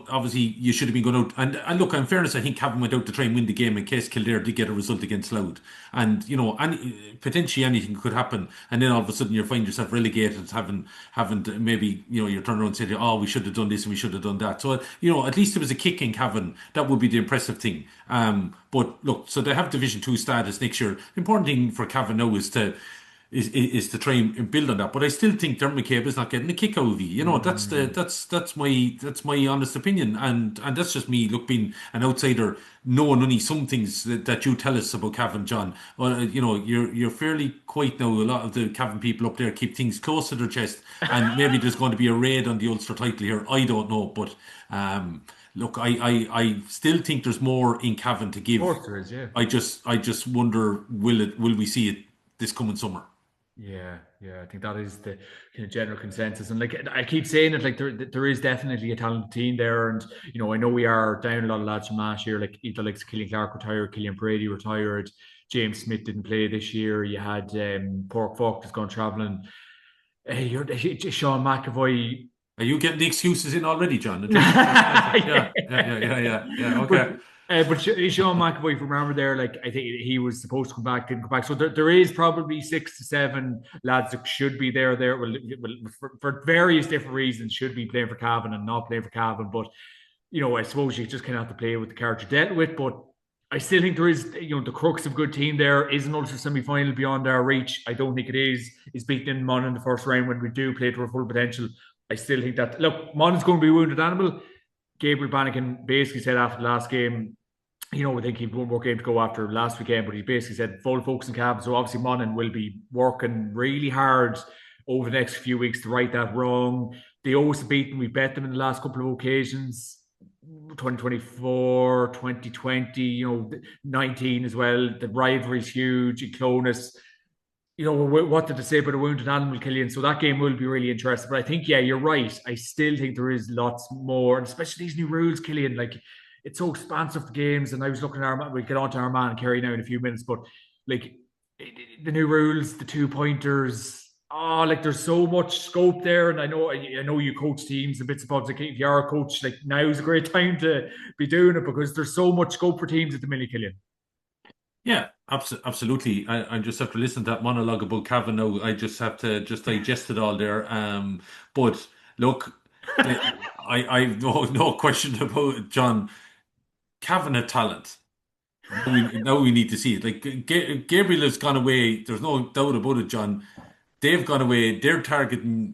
Obviously, you should have been going out. And look, in fairness, I think Cavan went out to try and win the game in case Kildare did get a result against Louth. And potentially anything could happen. And then all of a sudden, you find yourself relegated, having maybe you turn around and say, "Oh, we should have done this and we should have done that." So at least there was a kick in Cavan. That would be the impressive thing. But look, so they have Division Two status next year. The important thing for Cavan now is to try and build on that. But I still think Dermot McCabe is not getting a kick out of you. Mm. That's my honest opinion, and that's just me. Look, being an outsider, knowing only some things that you tell us about Cavan, John. Well, you're fairly quiet now. A lot of the Cavan people up there keep things close to their chest, and maybe there's going to be a raid on the Ulster title here. I don't know, but look, I still think there's more in Cavan to Of give. course there is, yeah. I just wonder, will we see it this coming summer? Yeah, yeah, I think that is the kind of general consensus. And like I keep saying it, like there is definitely a talented team there. And I know we are down a lot of lads from last year, like either like Killian Clark retired, Killian Brady retired, James Smith didn't play this year. You had Pork Falk has gone travelling. You're Sean McAvoy. Are you getting the excuses in already, John? The James Smith excuses? Yeah. Yeah, yeah, yeah, yeah, yeah, yeah. but Okay. Sean McAvoy, from remember there, like I think he was supposed to come back, didn't come back. So there is probably 6 to 7 lads that should be there. For various different reasons, should be playing for Cavan and not playing for Cavan. But I suppose you just kind of have to play with the cards you're dealt with. But I still think there is, the crux of a good team there. Is an Ulster semi final beyond our reach? I don't think it is. Is beating Mon in the first round when we do play to our full potential. I still think that, look, Mon's going to be a wounded animal. Gabriel Bannigan basically said after the last game, I think he'd one more game to go after last weekend, but he basically said full focus on Cavan. So obviously Monaghan will be working really hard over the next few weeks to right that wrong. They always beaten. We bet them in the last couple of occasions. 2024, 2020, 19 as well. The rivalry's huge. In Clonus, what did they say about a wounded animal, Killian? So that game will be really interesting. But I think, yeah, you're right. I still think there is lots more, and especially these new rules, Killian. Like, it's so expansive, the games. And I was looking at we'll get on to our man Kerry now in a few minutes, but like the new rules, the 2 pointers. Oh, like there's so much scope there, and I know you coach teams and bits and bobs. Like if you are a coach, like now's a great time to be doing it because there's so much scope for teams at the minute, Killian. Yeah, absolutely. I just have to listen to that monologue about Cavan now. I just have to just digest it all there. But look, I've no question about it, John. Cavan have talent. Now we need to see it. Like Gabriel has gone away. There's no doubt about it, John. They've gone away. They're targeting.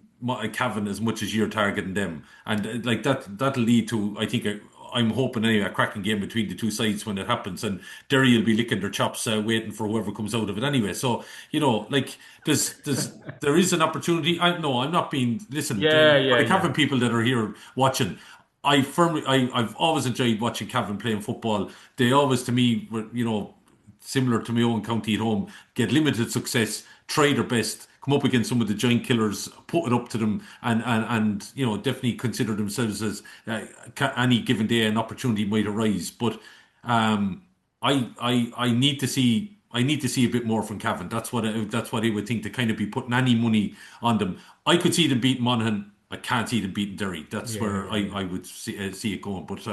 Cavan as much as you're targeting them, and like that'll lead to, I think, I'm hoping anyway, a cracking game between the two sides when it happens, and Derry will be licking their chops, waiting for whoever comes out of it anyway. So like there is an opportunity. I'm not being listen Yeah, for yeah, the yeah. Cavan people that are here watching. I've always enjoyed watching Cavan playing football. They always, to me, were, similar to my own county at home, get limited success, try their best, come up against some of the giant killers, put it up to them, and definitely consider themselves as, any given day an opportunity might arise. But um, I need to see. I need to see a bit more from Cavan. That's what I would think, to kind of be putting any money on them. I could see them beating Monaghan. I can't see them beating Derry. That's Yeah, where yeah, yeah. I would see it going. But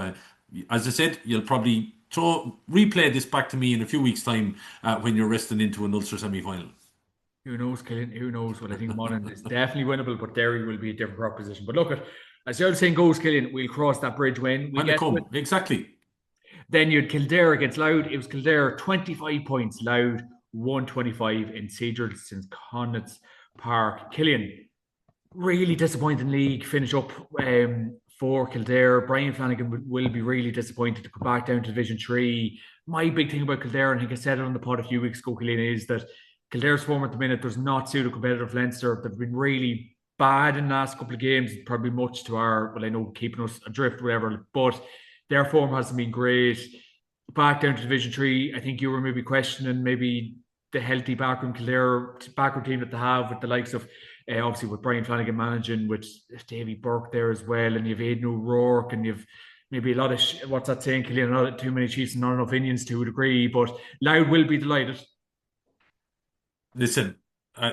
as I said, you'll probably replay this back to me in a few weeks' time, when you're resting into an Ulster semi-final. Who knows, Killian? Who knows? Well, I think Monaghan is definitely winnable, but Derry will be a different proposition. But look, as the old saying goes, Killian, we'll cross that bridge when we When they get to it. come, exactly. Then you'd Kildare against Loud. It was Kildare 25 points, Loud 125 in Cedar St. Connacht's Park. Killian, really disappointing league finish up for Kildare. Brian Flanagan will be really disappointed to go back down to Division 3. My big thing about Kildare, and I think I said it on the pod a few weeks ago, Killian, is that Kildare's form at the minute does not suit a competitive Leinster. They've been really bad in the last couple of games, probably much to our, well, I know, keeping us adrift, whatever, but their form hasn't been great. Back down to Division 3, I think you were maybe questioning maybe the healthy backroom Kildare backroom team that they have with the likes of obviously with Brian Flanagan managing, with Davy Burke there as well, and you've Aidan O'Rourke, and you've maybe a lot of what's that saying, Killian? Not too many Chiefs and not enough Indians to a degree, but Loud will be delighted. Listen,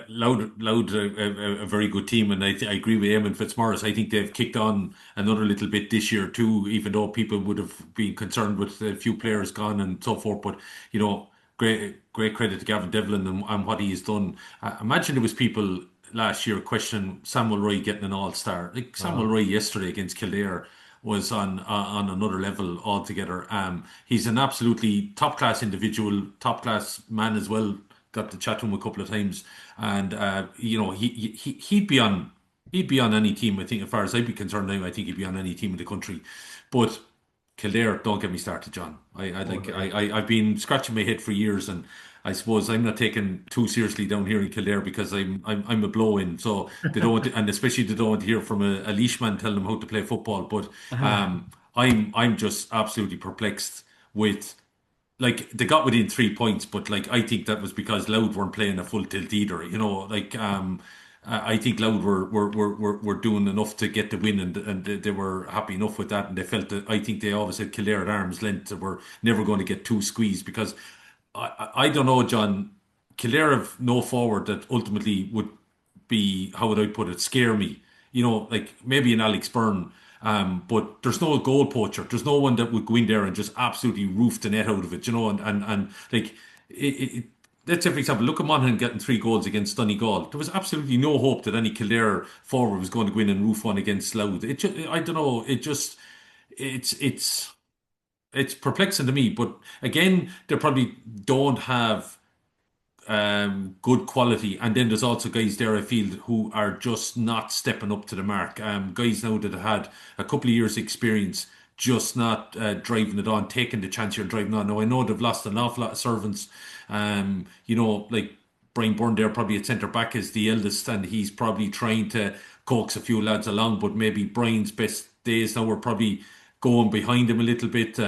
Loud, a very good team, and I agree with Eamon Fitzmaurice. I think they've kicked on another little bit this year too, even though people would have been concerned with a few players gone and so forth. But great credit to Gavin Devlin and what he has done. Imagine there was people last year questioning Samuel Roy getting an All-Star. Like Samuel Oh, Roy yesterday against Kildare was on another level altogether. He's an absolutely top class individual, top class man as well. Got to chat to him a couple of times, and he'd be on any team. I think, as far as I'd be concerned now, I think he'd be on any team in the country. But Kildare, don't get me started, John. oh no, yeah. I've been scratching my head for years, and I suppose I'm not taken too seriously down here in Kildare because I'm a blow-in, so they don't want to, and especially they don't want to hear from a leash man telling them how to play football. But I'm just absolutely perplexed with, like, they got within 3 points, but like I think that was because Loud weren't playing a full tilt either. Like I think Loud were doing enough to get the win, and they were happy enough with that, and they felt that, I think they always had Kildare at arm's length. They were never going to get too squeezed because I don't know, John. Kildare have no forward that ultimately would be, how would I put it, scare me. Like maybe an Alex Byrne, but there's no goal poacher. There's no one that would go in there and just absolutely roof the net out of it, and like let's say, for example, look at Monaghan getting 3 goals against Donegal. There was absolutely no hope that any Kildare forward was going to go in and roof one against Louth. I don't know. It's perplexing to me. But again, they probably don't have good quality. And then there's also guys there, I feel, who are just not stepping up to the mark. Guys now that have had a couple of years' experience, just not driving it on, taking the chance you're driving on. Now, I know they've lost an awful lot of servants. Like Brian Byrne there, probably at centre back, is the eldest, and he's probably trying to coax a few lads along. But maybe Brian's best days now are probably going behind him a little bit.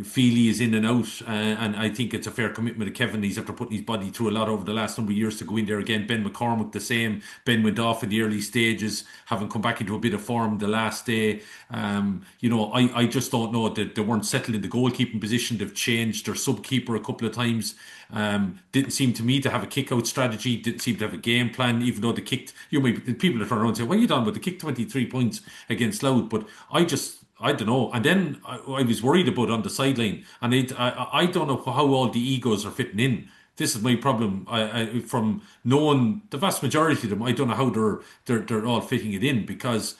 Feely is in and out, and I think it's a fair commitment to Kevin. He's after putting his body through a lot over the last number of years to go in there again. Ben McCormick, the same. Ben went off in the early stages, having come back into a bit of form the last day. I just don't know that they weren't settled in the goalkeeping position. They've changed their sub keeper a couple of times. Didn't seem to me to have a kick out strategy. Didn't seem to have a game plan, even though they kicked. People that turn around and say, "What are you done?" But they kicked 23 points against Louth. But I don't know. And then I was worried about on the sideline, and I don't know how all the egos are fitting in. This is my problem. From knowing the vast majority of them, I don't know how they're all fitting it in, because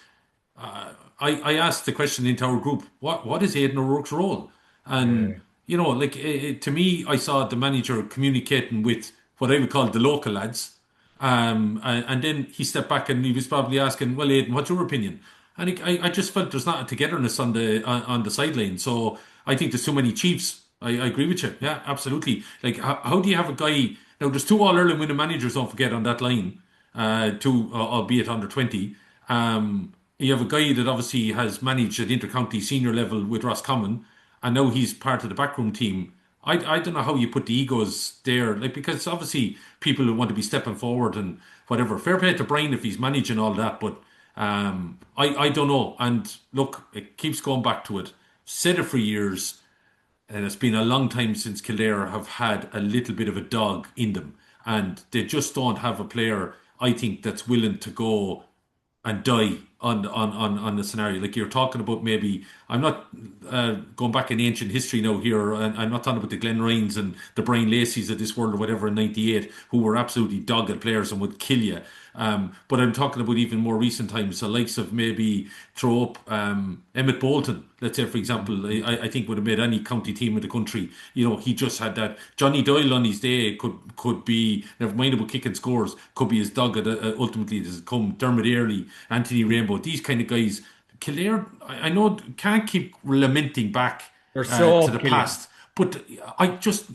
I asked the question into our group, what is Aidan O'Rourke's role? And Yeah. like, to me, I saw the manager communicating with what I would call the local lads, And then he stepped back and he was probably asking, "Well, Aidan, what's your opinion?" And I just felt there's not a togetherness on the sideline. So I think there's too many Chiefs. I agree with you. Yeah, absolutely. Like, how do you have a guy now? There's two All Ireland winning managers. Don't forget on that line. Two, albeit under 20. You have a guy that obviously has managed at intercounty senior level with Roscommon, and now he's part of the backroom team. I don't know how you put the egos there, like because obviously people who want to be stepping forward and whatever. Fair play to Brian if he's managing all that, but I don't know. And look, it keeps going back to it. Said it for years, and it's been a long time since Kildare have had a little bit of a dog in them, and they just don't have a player, I think, that's willing to go and die on the scenario. Like you're talking about, maybe I'm not going back in ancient history now here, and I'm not talking about the Glen Ryans and the Brian Lacey's of this world or whatever in '98, who were absolutely dogged players and would kill you. But I'm talking about even more recent times, the likes of maybe throw up Emmett Bolton, let's say, for example. I think would have made any county team in the country. You know, he just had that. Johnny Doyle on his day could be, never mind about kicking scores, could be as dogged ultimately as come. Dermot Earley, Anthony Rainbow, these kind of guys. Kildare, I know, can't keep lamenting back They're to the soft, Killian. past. But I just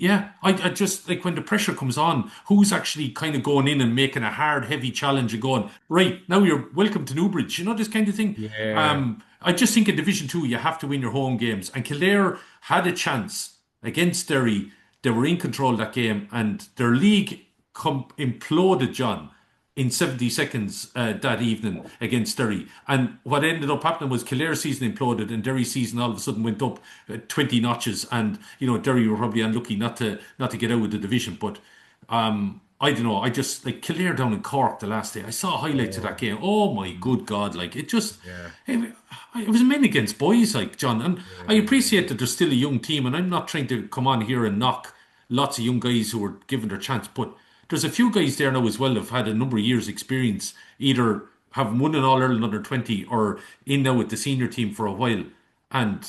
like when the pressure comes on, who's actually kind of going in and making a hard, heavy challenge and going, right, now you're welcome to Newbridge, you know, this kind of thing. Yeah. I just think in Division 2, you have to win your home games. And Kildare had a chance against Derry. They were in control of that game, and their league imploded, John, in 70 seconds that evening against Derry. And what ended up happening was Killare's season imploded and Derry's season all of a sudden went up 20 notches. And, you know, Derry were probably unlucky not to get out of the division. But I don't know. I just like Kildare down in Cork the last day. I saw highlights of that Oh, game. Oh my good God. Like it just, yeah. it was men against boys, like John. And I Yeah. appreciate that there's still a young team. And I'm not trying to come on here and knock lots of young guys who were given their chance. But there's a few guys there now as well that have had a number of years' experience, either have won an All Ireland under 20 or in now with the senior team for a while. And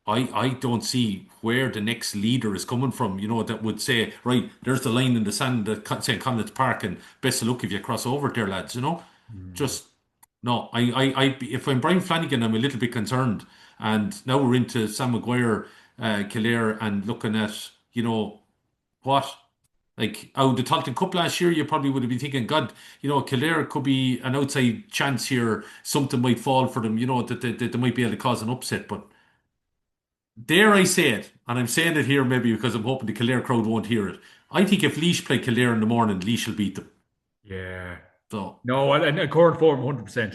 I don't see where the next leader is coming from, you know, that would say, right, there's the line in the sand at St. Conleth's Park, and best of luck if you cross over there, lads, you know? Mm. Just, no, if I'm Brian Flanagan, I'm a little bit concerned. And now we're into Sam Maguire, Kildare, and looking at, you know, what? Like out the Talton Cup last year, you probably would have been thinking, God, you know, Kildare could be an outside chance here. Something might fall for them, you know, that they might be able to cause an upset. But dare I say it, and I'm saying it here maybe because I'm hoping the Kildare crowd won't hear it. I think if Laois play Kildare in the morning, Laois will beat them. Yeah. So, No, and Corn form 100%.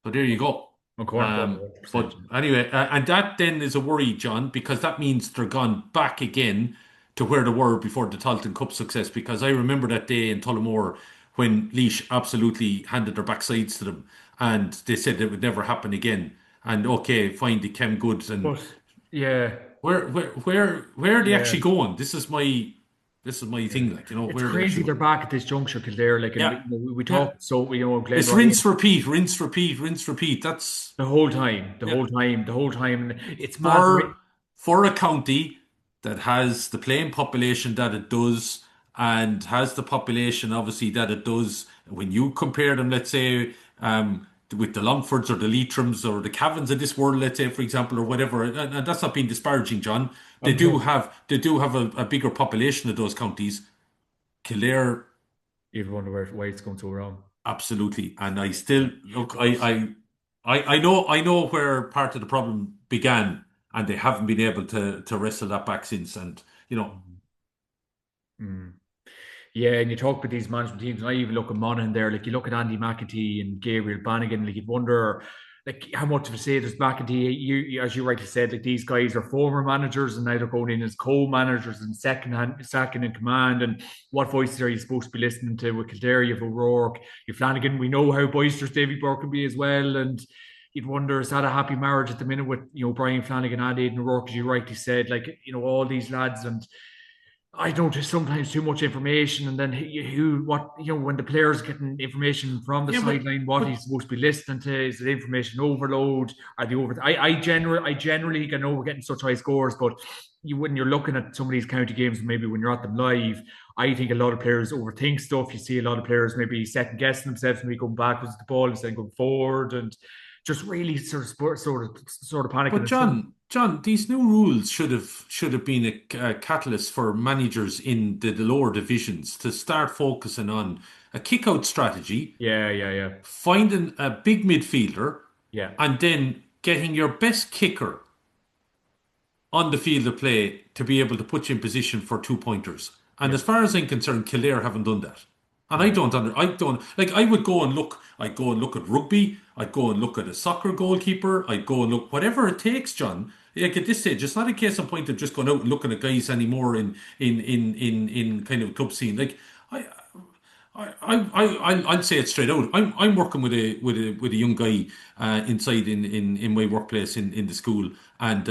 so there you go. On Corn form But 100%. anyway, and that then is a worry, John, because that means they're gone back again to where they were before the Talton Cup success. Because I remember that day in Tullamore when Laois absolutely handed their backsides to them, and they said it would never happen again. And okay, fine, they came good. And But yeah, where are they yeah. actually going? This is my Yeah. thing, like, you know, It's where are they crazy actually they're going? back at this juncture because they're like, and Yeah, we yeah. talked so Glenn It's Ryan rinse, repeat, rinse, repeat, rinse, repeat. That's the whole time, the yeah. whole time, the whole time. And it's mad. For a county that has the playing population that it does and has the population obviously that it does, when you compare them, let's say, with the Longfords or the Leitrim's or the Cavans of this world, let's say, for example, or whatever, and that's not being disparaging, John. They I'm do telling have they do have a bigger population of those counties. Kildare, you, you wonder why it's going so wrong. absolutely, and I Yeah. still look. But I know where part of the problem began, and they haven't been able to wrestle that back since. And you know, mm, mm. Yeah, and you talk with these management teams, and I even look at Monaghan there. Like you look at Andy McAtee and Gabriel Bannigan, like you'd wonder, like how much of a say does McAtee? As you rightly said, like these guys are former managers, and now they're going in as co-managers and second in command. And what voices are you supposed to be listening to? With Kildare, you have O'Rourke, you have Flanagan. We know how boisterous Davy Burke can be as well, and you'd wonder is that a happy marriage at the minute with Brian Flanagan and Aidan O'Rourke, as you rightly said, like all these lads and I don't just sometimes too much information, and then what when the players getting information from the yeah, but sideline, what but he's supposed to be listening to, is it information overload? Are they over? I generally know we're getting such high scores, but when you're looking at some of these county games, maybe when you're at them live, I think a lot of players overthink stuff. You see a lot of players maybe second guessing themselves, maybe going backwards with the ball instead of going forward, and just really sort of panicking. But And so, John, these new rules should have been a catalyst for managers in the lower divisions to start focusing on a kick-out strategy, yeah, yeah, yeah, finding a big midfielder, yeah, and then getting your best kicker on the field of play to be able to put you in position for two pointers. And yeah, as far as I'm concerned, Kildare haven't done that. And yeah, I don't like. I would go and look. I'd go and look at rugby. I'd go and look at a soccer goalkeeper. I'd go and look whatever it takes, John. Like at this stage, it's not a case of point of just going out and looking at guys anymore in kind of club scene. Like I I'll say it straight out. I'm working with a young guy inside in my workplace in the school, and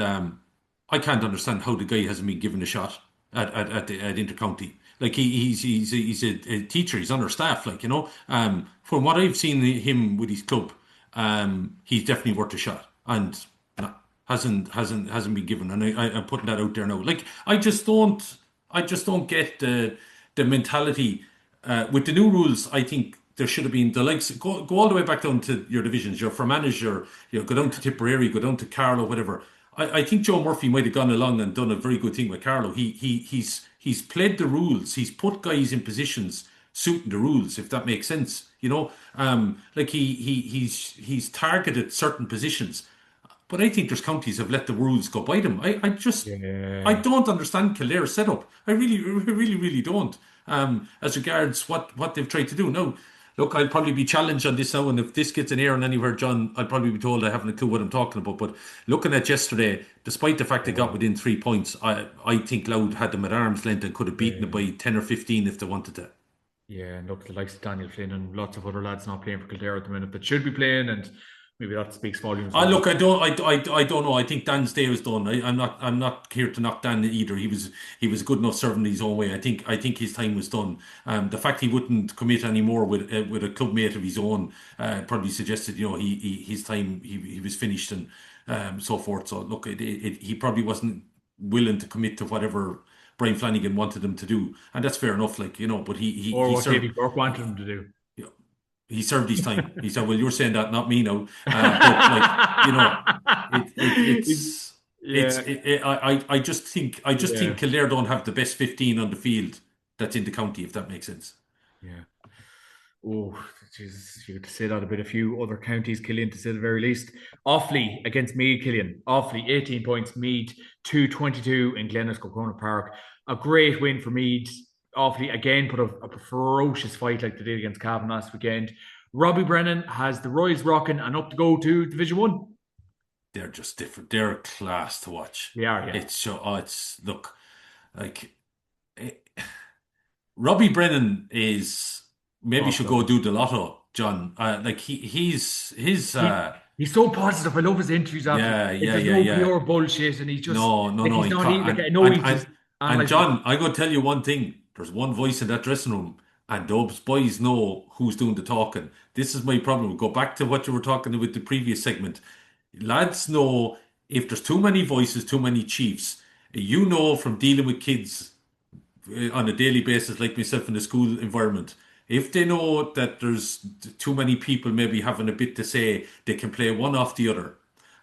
I can't understand how the guy hasn't been given a shot at intercounty. Like he's a teacher. He's on our staff. Like from what I've seen him with his club, he's definitely worth a shot, and hasn't been given. And I'm putting that out there now. Like I just don't get the mentality. With the new rules, I think there should have been the likes go all the way back down to your divisions. Your Fermanagh, go down to Tipperary, go down to Carlow, whatever. I think Joe Murphy might have gone along and done a very good thing with Carlow. He's played the rules. He's put guys in positions suiting the rules, if that makes sense. Like he's targeted certain positions. But I think there's counties have let the rules go by them. I yeah. don't understand Killare's setup. I really don't. As regards what they've tried to do. Now, look, I'll probably be challenged on this now, and if this gets an airing anywhere, John, I'll probably be told I haven't a clue what I'm talking about. But looking at yesterday, despite the fact they got within 3 points, I think Loud had them at arm's length and could have beaten them Yeah. by 10 or 15 if they wanted to. Yeah, and look, the likes of Daniel Flynn and lots of other lads not playing for Kildare at the minute that should be playing, and maybe that speaks volumes. But Look, I don't know. I think Dan's day was done. I'm not here to knock Dan either. He was good enough serving his own way. I think his time was done. The fact he wouldn't commit anymore with a club mate of his own probably suggested his time he was finished and so forth. So look, he probably wasn't willing to commit to whatever Brian Flanagan wanted him to do, and that's fair enough. Like but or he what Davy served. Burke wanted him to do. He served his time. He said, "Well, you're saying that, not me now." But like it, it it's Yeah, I just think yeah, Kildare don't have the best 15 on the field that's in the county, if that makes sense. yeah. Oh, Jesus, you could say that about a few other counties, Killian, to say the very least. Offaly against Meath, Killian. Offaly, 18 points. Meath, 222 in Glenelg Corona Park. A great win for Meath. Offaly, again, put a ferocious fight like they did against Cavan last weekend. Robbie Brennan has the Royals rocking and up to go to Division 1. They're just different. They're a class to watch. They are, yeah. It's so it's look like eh, Robbie Brennan is maybe should Also, go do the lotto, John. Like he's his he's so positive. I love his interviews after. yeah Like, yeah there's yeah no yeah. pure bullshit, and he's just No, no, like no. he's not like I know And, he's just and analyzing. John, I'm going to tell you one thing. There's one voice in that dressing room, and those boys know who's doing the talking. This is my problem. Go back to what you were talking with the previous segment. Lads know if there's too many voices, too many chiefs. You know from dealing with kids on a daily basis, like myself in the school environment, if they know that there's too many people maybe having a bit to say, they can play one off the other.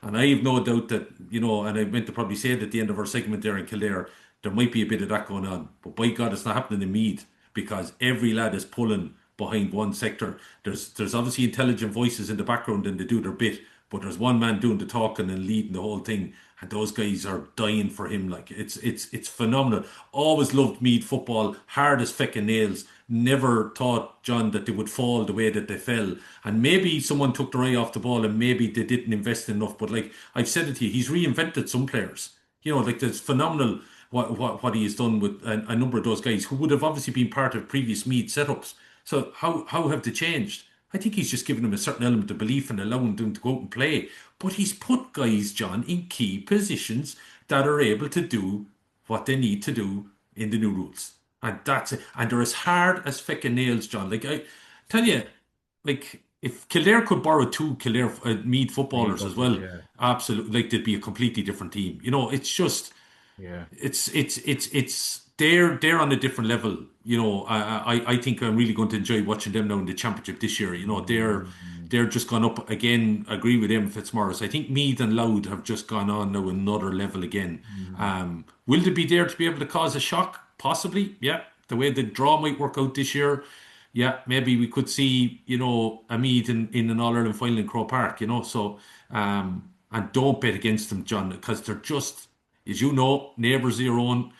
And I have no doubt that, and I meant to probably say it at the end of our segment there in Kildare, there might be a bit of that going on. But by God, it's not happening in Meath because every lad is pulling behind one sector. There's obviously intelligent voices in the background and they do their bit, but there's one man doing the talking and leading the whole thing. And those guys are dying for him. Like it's phenomenal. Always loved Meath football, hard as feckin' nails. Never thought, John, that they would fall the way that they fell. And maybe someone took their eye off the ball and maybe they didn't invest enough. But like I've said it to you, he's reinvented some players. Like it's phenomenal what he has done with a number of those guys who would have obviously been part of previous Meath setups. So how have they changed? I think he's just given them a certain element of belief and allowing them to go out and play. But he's put guys, John, in key positions that are able to do what they need to do in the new rules. And that's it. And they're as hard as feckin' nails, John. Like I tell you, like if Kildare could borrow two Kildare Meath Me footballers as footballers, well, yeah, absolutely, like they'd be a completely different team. It's just yeah, it's they're on a different level. I think I'm really going to enjoy watching them now in the championship this year. Mm. They're just gone up again. I agree with them, Fitzmaurice. I think Meath and Louth have just gone on now another level again. Mm. Will they be there to be able to cause a shock? Possibly, yeah. The way the draw might work out this year, yeah, maybe we could see, a Meath in an All Ireland final in Croke Park, So, and don't bet against them, John, because they're just, as you know, neighbours of your own.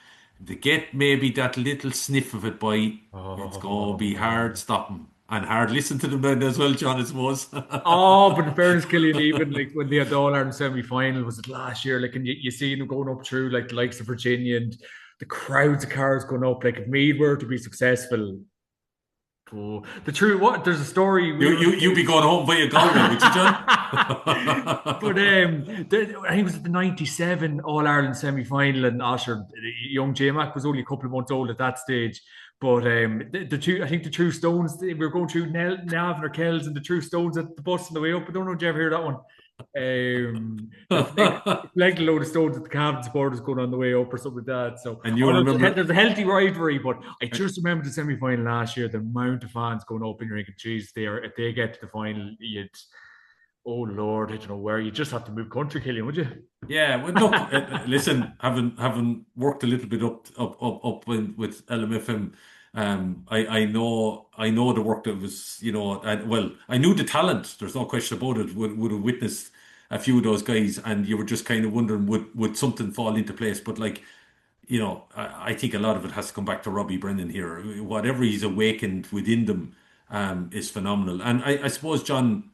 They get maybe that little sniff of it by, it's going to be hard Oh. stopping and hard listen to them then as well, John, I suppose. Oh, but in fairness, Killian, even like when they had the All Ireland semi final, was it last year? Like, and you see them going up through like the likes of Virginia and the crowds of cars going up. Like, if Mead were to be successful, oh, the true what? There's a story we were. You be going home via Galway, would you, John? But I think it was at the '97 All Ireland semi final, and Osher, young J Mac was only a couple of months old at that stage. But the two, I think the True Stones, we were going through Navan or Kells, and the True Stones at the bus on the way up. I don't know if you ever hear that one. They flagged a load of stones at the Cavan supporters going on the way up or something like that. So And oh, you no, remember, there's a healthy rivalry, but I just remember the semi final last year, the amount of fans going up and you're thinking, geez, if they get to the final, you'd oh Lord, I don't know where you just have to move country, Killian, would you? yeah, well, look, listen, having worked a little bit up with LMFM, I know the work that was, and well, I knew the talent. There's no question about it. Would have witnessed a few of those guys, and you were just kind of wondering would something fall into place. But like, I think a lot of it has to come back to Robbie Brennan here. Whatever he's awakened within them, is phenomenal. And I suppose John.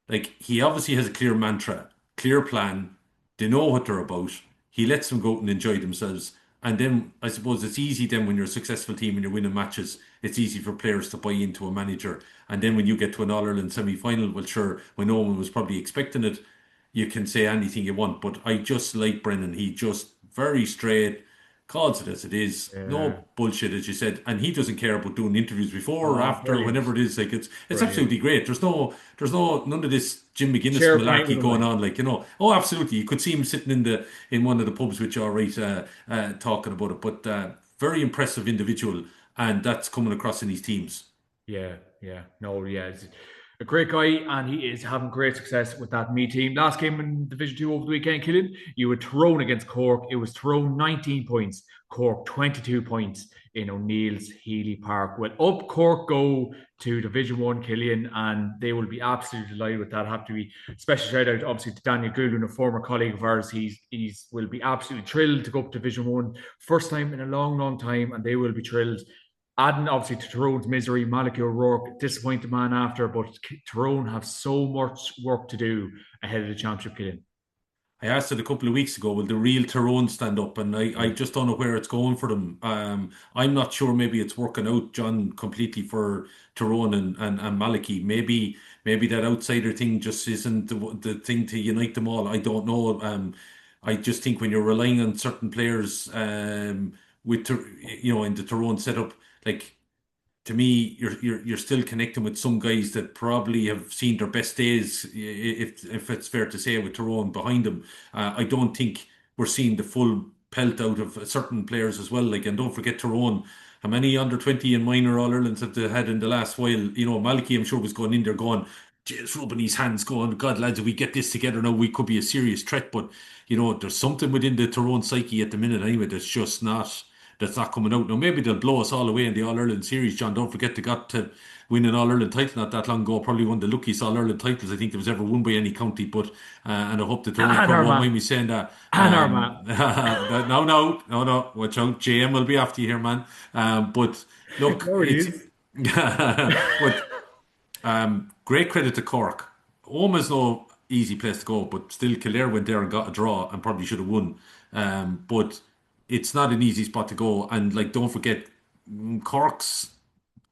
Like he obviously has a clear mantra, clear plan. They know what they're about. He lets them go out and enjoy themselves. And then I suppose it's easy then when you're a successful team and you're winning matches, it's easy for players to buy into a manager. And then when you get to an All Ireland semi-final, well sure, when no one was probably expecting it, you can say anything you want. But I just like Brennan. He just very straight, calls it as it is. Yeah. No bullshit, as you said. And he doesn't care about doing interviews before or Oh, after, brilliant. whenever it is. Like it's Brilliant. absolutely great. There's none of this Jim McGuinness Share a pint with malarkey him, going like. on. Like, Oh, absolutely. You could see him sitting in one of the pubs with you, all right, talking about it. But very impressive individual, and that's coming across in his teams. Yeah, yeah. No, yeah. He's a great guy, and he is having great success with that me team. Last game in Division 2 over the weekend, Killian, you were Tyrone against Cork. It was Tyrone 19 points, Cork 22 points in O'Neill's Healy Park. Well, up Cork go to Division 1, Killian, and they will be absolutely delighted with that. Have to be special shout out, obviously, to Daniel Goulden, a former colleague of ours. He's will be absolutely thrilled to go up to Division 1. First time in a long, long time, and they will be thrilled. Adding obviously to Tyrone's misery, Malachy O'Rourke, disappointed man after, but Tyrone have so much work to do ahead of the championship, Killian. I asked it a couple of weeks ago, will the real Tyrone stand up? And I Yeah. just don't know where it's going for them. I'm not sure maybe it's working out, John, completely for Tyrone and Malachy. Maybe that outsider thing just isn't the thing to unite them all. I don't know. I just think when you're relying on certain players in the Tyrone setup, like to me, you're still connecting with some guys that probably have seen their best days, if it's fair to say, with Tyrone behind them. I don't think we're seeing the full pelt out of certain players as well. Like, and don't forget Tyrone. How many under 20 and minor All Irelands have they had in the last while? Malachy, I'm sure, was going in there going, just rubbing his hands, going, God, lads, if we get this together now, we could be a serious threat. But, there's something within the Tyrone psyche at the minute anyway that's not coming out. Now, maybe they'll blow us all away in the All Ireland series, John. Don't forget they got to win an All Ireland title not that long ago. Probably one of the luckiest All Ireland titles I think there was ever won by any county. But and I hope the Tyrone And crowd won't Armagh. mind me saying that. And Armagh. No. Watch out. JM will be after you here, man. But look, No, it it's is. but great credit to Cork. Home is no easy place to go, but still Kildare went there and got a draw and probably should have won. But it's not an easy spot to go. And like, don't forget, Cork's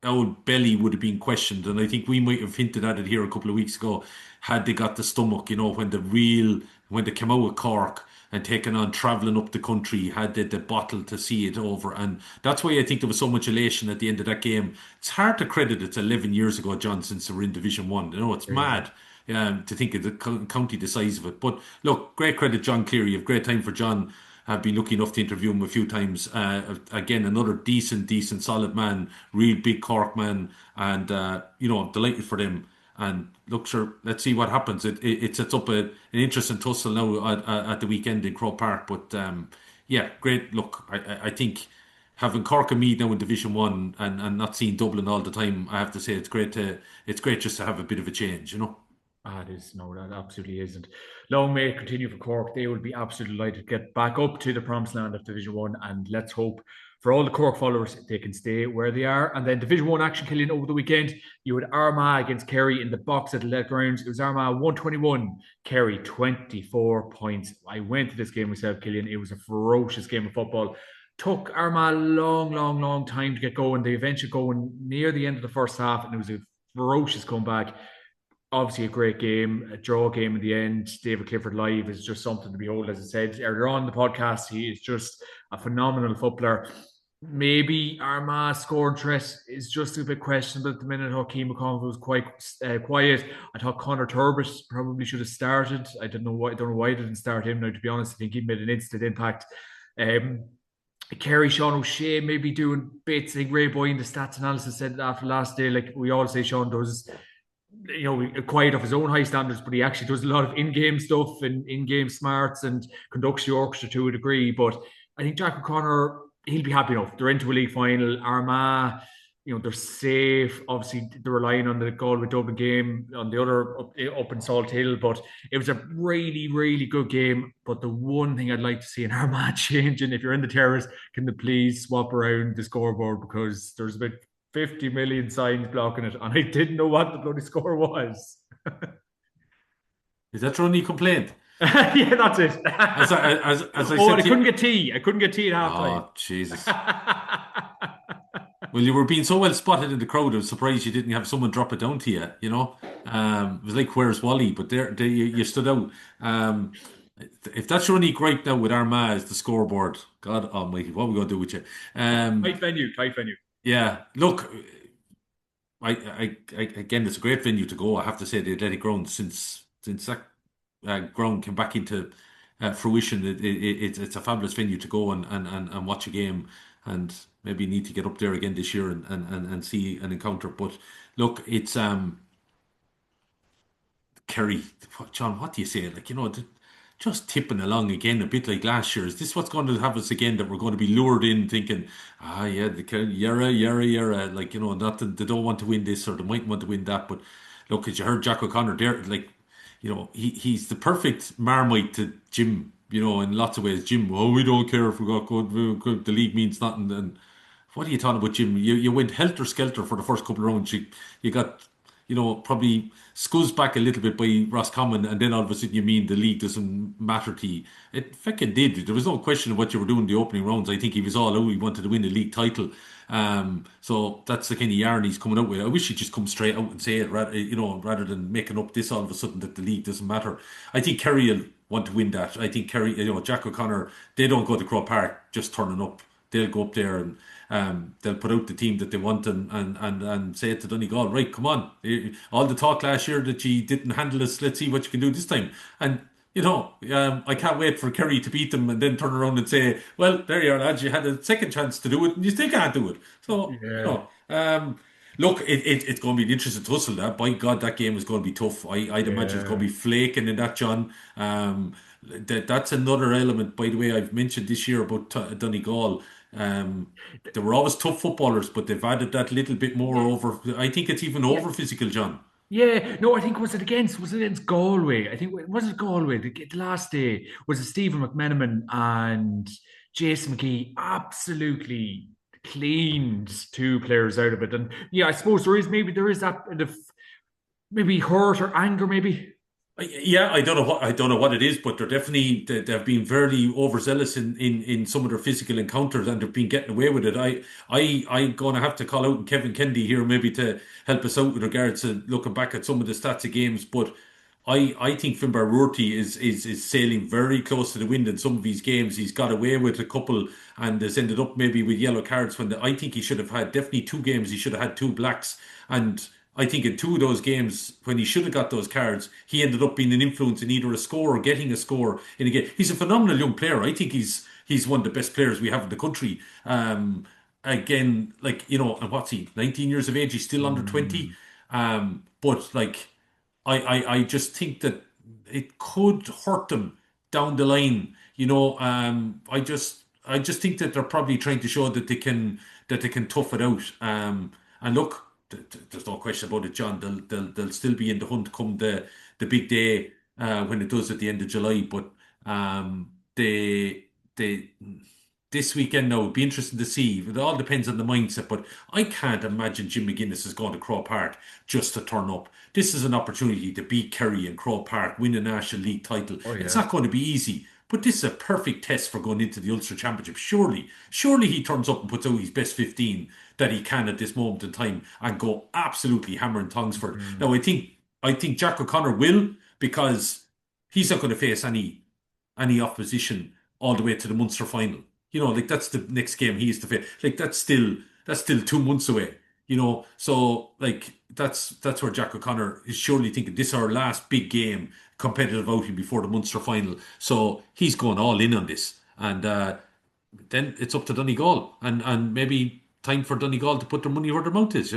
old belly would have been questioned, and I think we might have hinted at it here a couple of weeks ago. Had they got the stomach, when they came out of Cork and taken on travelling up the country, had they the bottle to see it over, and that's why I think there was so much elation at the end of that game. It's hard to credit it's 11 years ago, John, since they were in Division One. It's Crazy. mad. To think of the county the size of it. But look, great credit, John Cleary. You have great time for John. I've been lucky enough to interview him a few times. Again, another decent, solid man, real big Cork man, and I'm delighted for them. And look, sure, let's see what happens. It sets up an interesting tussle now at the weekend in Croke Park. But yeah, great. Look, I think having Cork and Meath now in Division One and not seeing Dublin all the time, I have to say it's great just to have a bit of a change. Ah, it is. No, that absolutely isn't. Long may it continue for Cork. They will be absolutely delighted to get back up to the promised land of Division 1. And let's hope for all the Cork followers, they can stay where they are. And then Division 1 action, Killian, over the weekend. You had Armagh against Kerry in the box at the grounds. It was Armagh 121, Kerry 24 points. I went to this game myself, Killian. It was a ferocious game of football. Took Armagh a long time to get going. They eventually going near the end of the first half, and it was a ferocious comeback. Obviously a great game, a draw game in the end. David Clifford live is just something to behold. As I said earlier on in the podcast, he is just a phenomenal footballer. Maybe Armagh scoring threat is just a bit questionable at the minute. Hakeem McConville was quite quiet. I thought Connor Turbot probably should have started. I don't know why. I don't know why I didn't start him. Now, to be honest, I think he made an instant impact. Um, Kerry Sean O'Shea maybe doing bits. I think Ray Boy in the stats analysis said after last day, like we all say, Sean does quiet off his own high standards, but he actually does a lot of in-game stuff and in-game smarts and conducts the orchestra to a degree. But I think Jack O'Connor, he'll be happy enough. They're into a league final. Armagh, they're safe. Obviously, they're relying on the Galway Dublin game on the other up in Salt Hill. But it was a really good game. But the one thing I'd like to see in Armagh changing, if you're in the terrace, can they please swap around the scoreboard, because there's about 50 million signs blocking it, and I didn't know what the bloody score was. Is that your only complaint? Yeah, that's it. As I Oh, said and I to couldn't you, get tea. I couldn't get tea at halftime. oh Jesus. Well, you were being so well spotted in the crowd. I was surprised you didn't have someone drop it down to you. It was like, where's Wally? But there you stood out. If that's your only gripe now with Armagh is the scoreboard, God Almighty, what are we going to do with you? Tight venue. Yeah, look, again, it's a great venue to go. I have to say, the Athletic Ground, since that ground came back into fruition, it's a fabulous venue to go and watch a game, and maybe need to get up there again this year and see an encounter. But look, it's Kerry, John. What do you say? Like, just tipping along again, a bit like last year. Is this what's going to have us again? That we're going to be lured in thinking, yeah, the Yara, like, not that they don't want to win this or they might want to win that. But look, as you heard Jack O'Connor there, like, he's the perfect Marmite to Jim. In lots of ways, Jim. Oh, we don't care if we got good. The league means nothing. And what are you talking about, Jim? You went helter skelter for the first couple of rounds. You got probably scuzzed back a little bit by Roscommon, and then all of a sudden you mean the league doesn't matter to you. It fucking did. There was no question of what you were doing in the opening rounds. I think he was all out. He wanted to win the league title. So that's the kind of yarn he's coming out with. I wish he'd just come straight out and say it, rather than making up this all of a sudden that the league doesn't matter. I think Kerry will want to win that. I think Kerry, Jack O'Connor, they don't go to Croke Park just turning up. They'll go up there and they'll put out the team that they want and say it to Donegal, right, come on. All the talk last year that you didn't handle us, let's see what you can do this time. And, I can't wait for Kerry to beat them and then turn around and say, well, there you are, lads, you had a second chance to do it and you still can't do it. So, Yeah. look, it's going to be an interesting tussle. By God, that game is going to be tough. I'd imagine it's going to Yeah. be flaking in that, John. That's another element, by the way, I've mentioned this year about Donegal. They were always tough footballers, but they've added that little bit more over. I think it's even Yeah. over physical, John. Yeah, no, I think was it against Galway? I think was it Galway the last day was it Stephen McMenamin and Jason McGee absolutely cleaned two players out of it, and yeah, I suppose there is that bit of maybe hurt or anger, maybe. Yeah, I don't know what it is, but they've been very overzealous in some of their physical encounters, and they've been getting away with it. I'm going to have to call out Kevin Kennedy here maybe to help us out with regards to looking back at some of the stats of games. But I think Finbar Roorty is sailing very close to the wind in some of these games. He's got away with a couple and has ended up maybe with yellow cards I think he should have had definitely two games. He should have had two blacks. And I think in two of those games, when he should have got those cards, he ended up being an influence in either a score or getting a score in a game. He's a phenomenal young player. I think he's He's one of the best players we have in the country. Again, like, and what's he, 19 years of age? He's still under 20. Mm. But like, I just think that it could hurt them down the line. I just think that they're probably trying to show that they can tough it out. And look, there's no question about it, John. They'll still be in the hunt come the big day when it does at the end of July. But they this weekend now it'll be interesting to see. It all depends on the mindset. But I can't imagine Jim McGuinness is going to Crow Park just to turn up. This is an opportunity to beat Kerry and Crow Park, win a National League title. Oh It's yeah. not going to be easy, but this is a perfect test for going into the Ulster Championship. Surely he turns up and puts out his best 15 that he can at this moment in time and go absolutely hammer and tongs for it. Mhm. Now, I think Jack O'Connor will, because he's not going to face any opposition all the way to the Munster final. Like, that's the next game he has to face. Like, that's still 2 months away. So like, that's where Jack O'Connor is surely thinking this is our last big game, competitive outing before the Munster final. So he's going all in on this, and then it's up to Donegal, and maybe time for Donegal to put their money where their mouth is.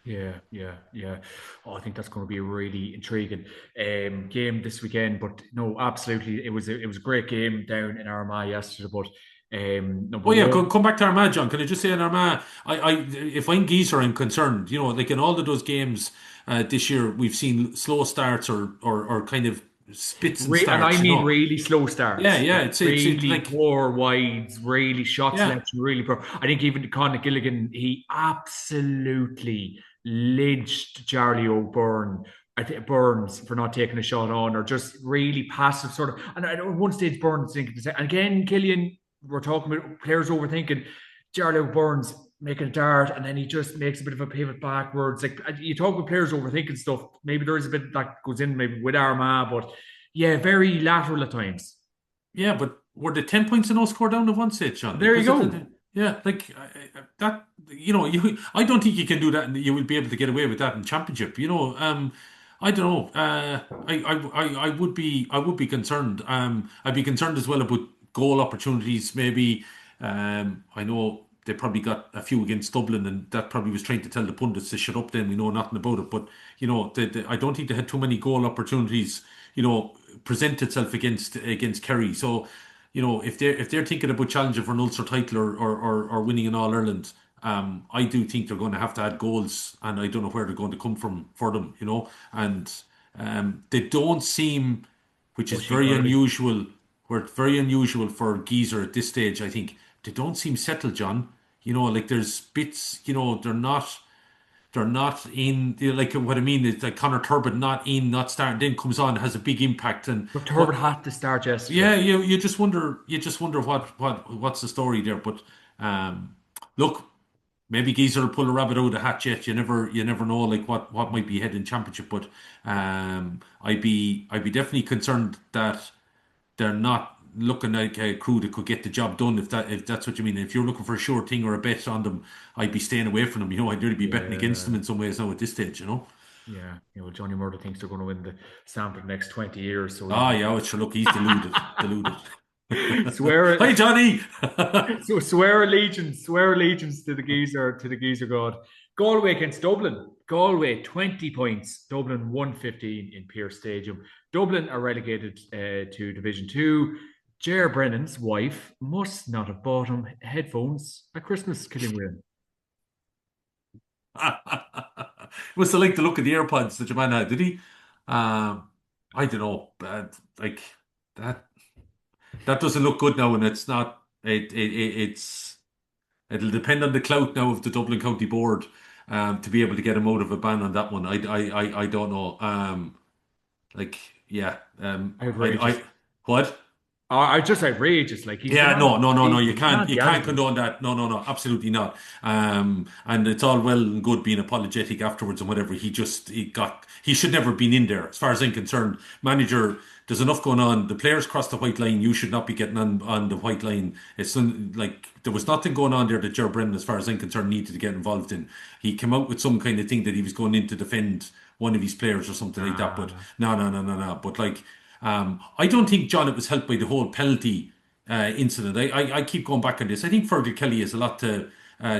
Yeah, yeah, yeah. Oh, I think that's going to be a really intriguing game this weekend. But no, absolutely, it was a great game down in Armagh yesterday. But number Oh yeah, one, come back to Armagh, John. Can I just say in Armagh, if I'm Geezer, I'm concerned. Like in all of those games this year, we've seen slow starts or kind of spits and and I starts. mean really slow Yeah, starts, yeah. like It's really like, poor wides, really shot yeah, selection, really poor. I think even Conor Gilligan, he absolutely lynched Charlie O'Byrne. I think Burns for not taking a shot on, or just really passive sort of. And at one stage, Burns thinking, and again, Killian, we're talking about players overthinking. Charlie O'Byrne's making a dart, and then he just makes a bit of a pivot backwards. Like, you talk about players overthinking stuff. Maybe there is a bit that goes in maybe with Armagh, but yeah, very lateral at times. yeah. But were the 10 points in no score down at one stage, John? Like, There you was it? go. Yeah, like that. I don't think you can do that, and you will be able to get away with that in championship. I don't know. I would be concerned. I'd be concerned as well about goal opportunities. Maybe. I know they probably got a few against Dublin, and that probably was trying to tell the pundits to shut up. Then we know nothing about it. But I don't think they had too many goal opportunities. Present itself against Kerry. So, if they're thinking about challenging for an Ulster title or winning an All Ireland, I do think they're going to have to add goals, and I don't know where they're going to come from for them. And they don't seem, which is Pushing very early. unusual. Where it's very unusual for Geezer at this stage. I think they don't seem settled, John. Like, there's bits. They're not in, like, what I mean is like Connor Turbin not in, not starting, then comes on, has a big impact. And But Turbot what, had to start yeah, yesterday. you just wonder what's the story there. But look, maybe Geezer will pull a rabbit out of the hat yet. You never know, like, what might be ahead in championship. But I'd be definitely concerned that they're not looking like a crew that could get the job done, if that's what you mean. If you're looking for a sure thing or a bet on them, I'd be staying away from them. I'd really be betting against them Yeah, in some ways now at this stage. yeah. Well, Johnny Murdo thinks they're going to win the Stamp the next 20 years, so Ah, yeah, sure. Look, he's deluded, deluded. Hi, swear Johnny. so swear allegiance to the geezer god. Galway against Dublin. Galway 20 points. Dublin 115 in Pearse Stadium. Dublin are relegated to Division 2. Ger Brennan's wife must not have bought him headphones at Christmas, Killing Wheel. Must have liked the look of the AirPods that your man had, did he? Um, I don't know, but like, that that doesn't look good now, and it's not. It'll depend on the clout now of the Dublin County Board, to be able to get him out of a ban on that one. I don't know. Like, yeah. Outrageous. What? I just outrageous. Like, he's the Yeah, man no, of no, no, no. the You season. He can't, can't you be can't anything. condone that. No, no, no, absolutely not. And it's all well and good being apologetic afterwards and whatever. He should never have been in there, as far as I'm concerned. Manager, there's enough going on. The players cross the white line. You should not be getting on the white line. Like, there was nothing going on there that Ger Brennan, as far as I'm concerned, needed to get involved in. He came out with some kind of thing that he was going in to defend one of his players or something like that. But Nah. no, no, no, no, no. But like, I don't think, John, it was helped by the whole penalty. incident. I keep going back on this. I think Fergal Kelly has a lot to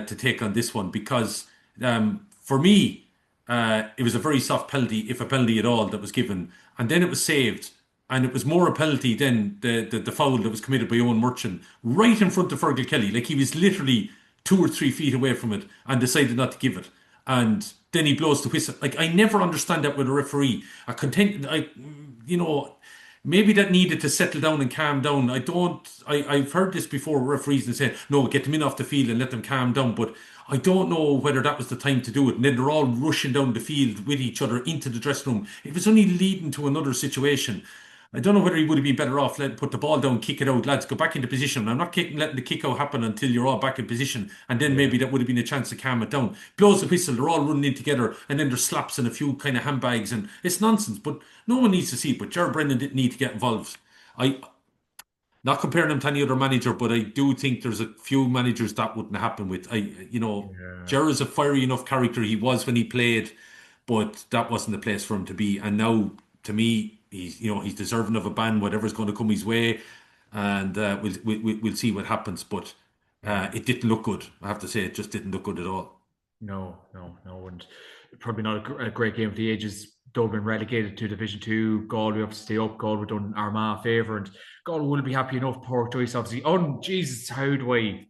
take on this one because for me, it was a very soft penalty, if a penalty at all, that was given, and then it was saved. And it was more a penalty than the foul that was committed by Owen Murchan right in front of Fergal Kelly. Like he was literally 2 or 3 feet away from it and decided not to give it. And then he blows the whistle. Like I never understand that with a referee. You know, maybe that needed to settle down and calm down. I've heard this before, referees and say, no, get them in off the field and let them calm down. But I don't know whether that was the time to do it. And then they're all rushing down the field with each other into the dressing room. It was only leading to another situation. I don't know whether he would have been better off letting put the ball down, kick it out, lads, go back into position. I'm not letting the kick out happen until you're all back in position, and then Yeah. maybe that would have been a chance to calm it down. Blows the whistle, they're all running in together, and then there's slaps and a few kind of handbags, and it's nonsense. But no one needs to see it. But Ger Brendan didn't need to get involved. I Not comparing him to any other manager, but I do think there's a few managers that wouldn't happen with. Yeah. Ger is a fiery enough character. He was when he played, but that wasn't the place for him to be. And now, to me, he's deserving of a ban, whatever's going to come his way, and we'll see what happens. But Yeah. it didn't look good. I have to say, it just didn't look good at all. No, no, no, and probably not a great game of the ages. Dublin relegated to Division Two. Galway up to stay up. Galway done Armagh a favour, and Galway will be happy enough. Poor choice, obviously. Oh Jesus, how do I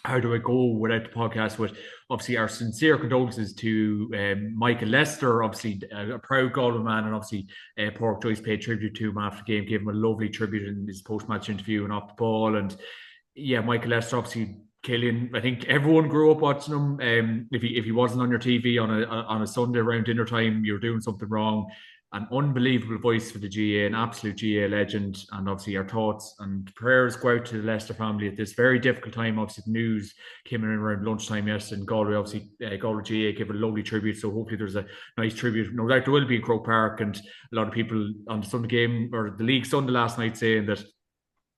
go without the podcast with obviously our sincere condolences to Michael Lyster, obviously a proud Galway man, and obviously Pork Joyce paid tribute to him after the game, gave him a lovely tribute in his post-match interview and off the ball. And yeah, Michael Lyster, obviously Killian. I think everyone grew up watching him. If he wasn't on your TV on a Sunday around dinner time, you're doing something wrong. An unbelievable voice for the GA, an absolute GA legend, and obviously our thoughts and prayers go out to the Leicester family at this very difficult time. Obviously, the news came in around lunchtime yesterday, and Galway, obviously, Galway GA gave a lovely tribute. So hopefully, there's a nice tribute. No doubt there will be in Croke Park, and a lot of people on the Sunday game or the league Sunday last night saying that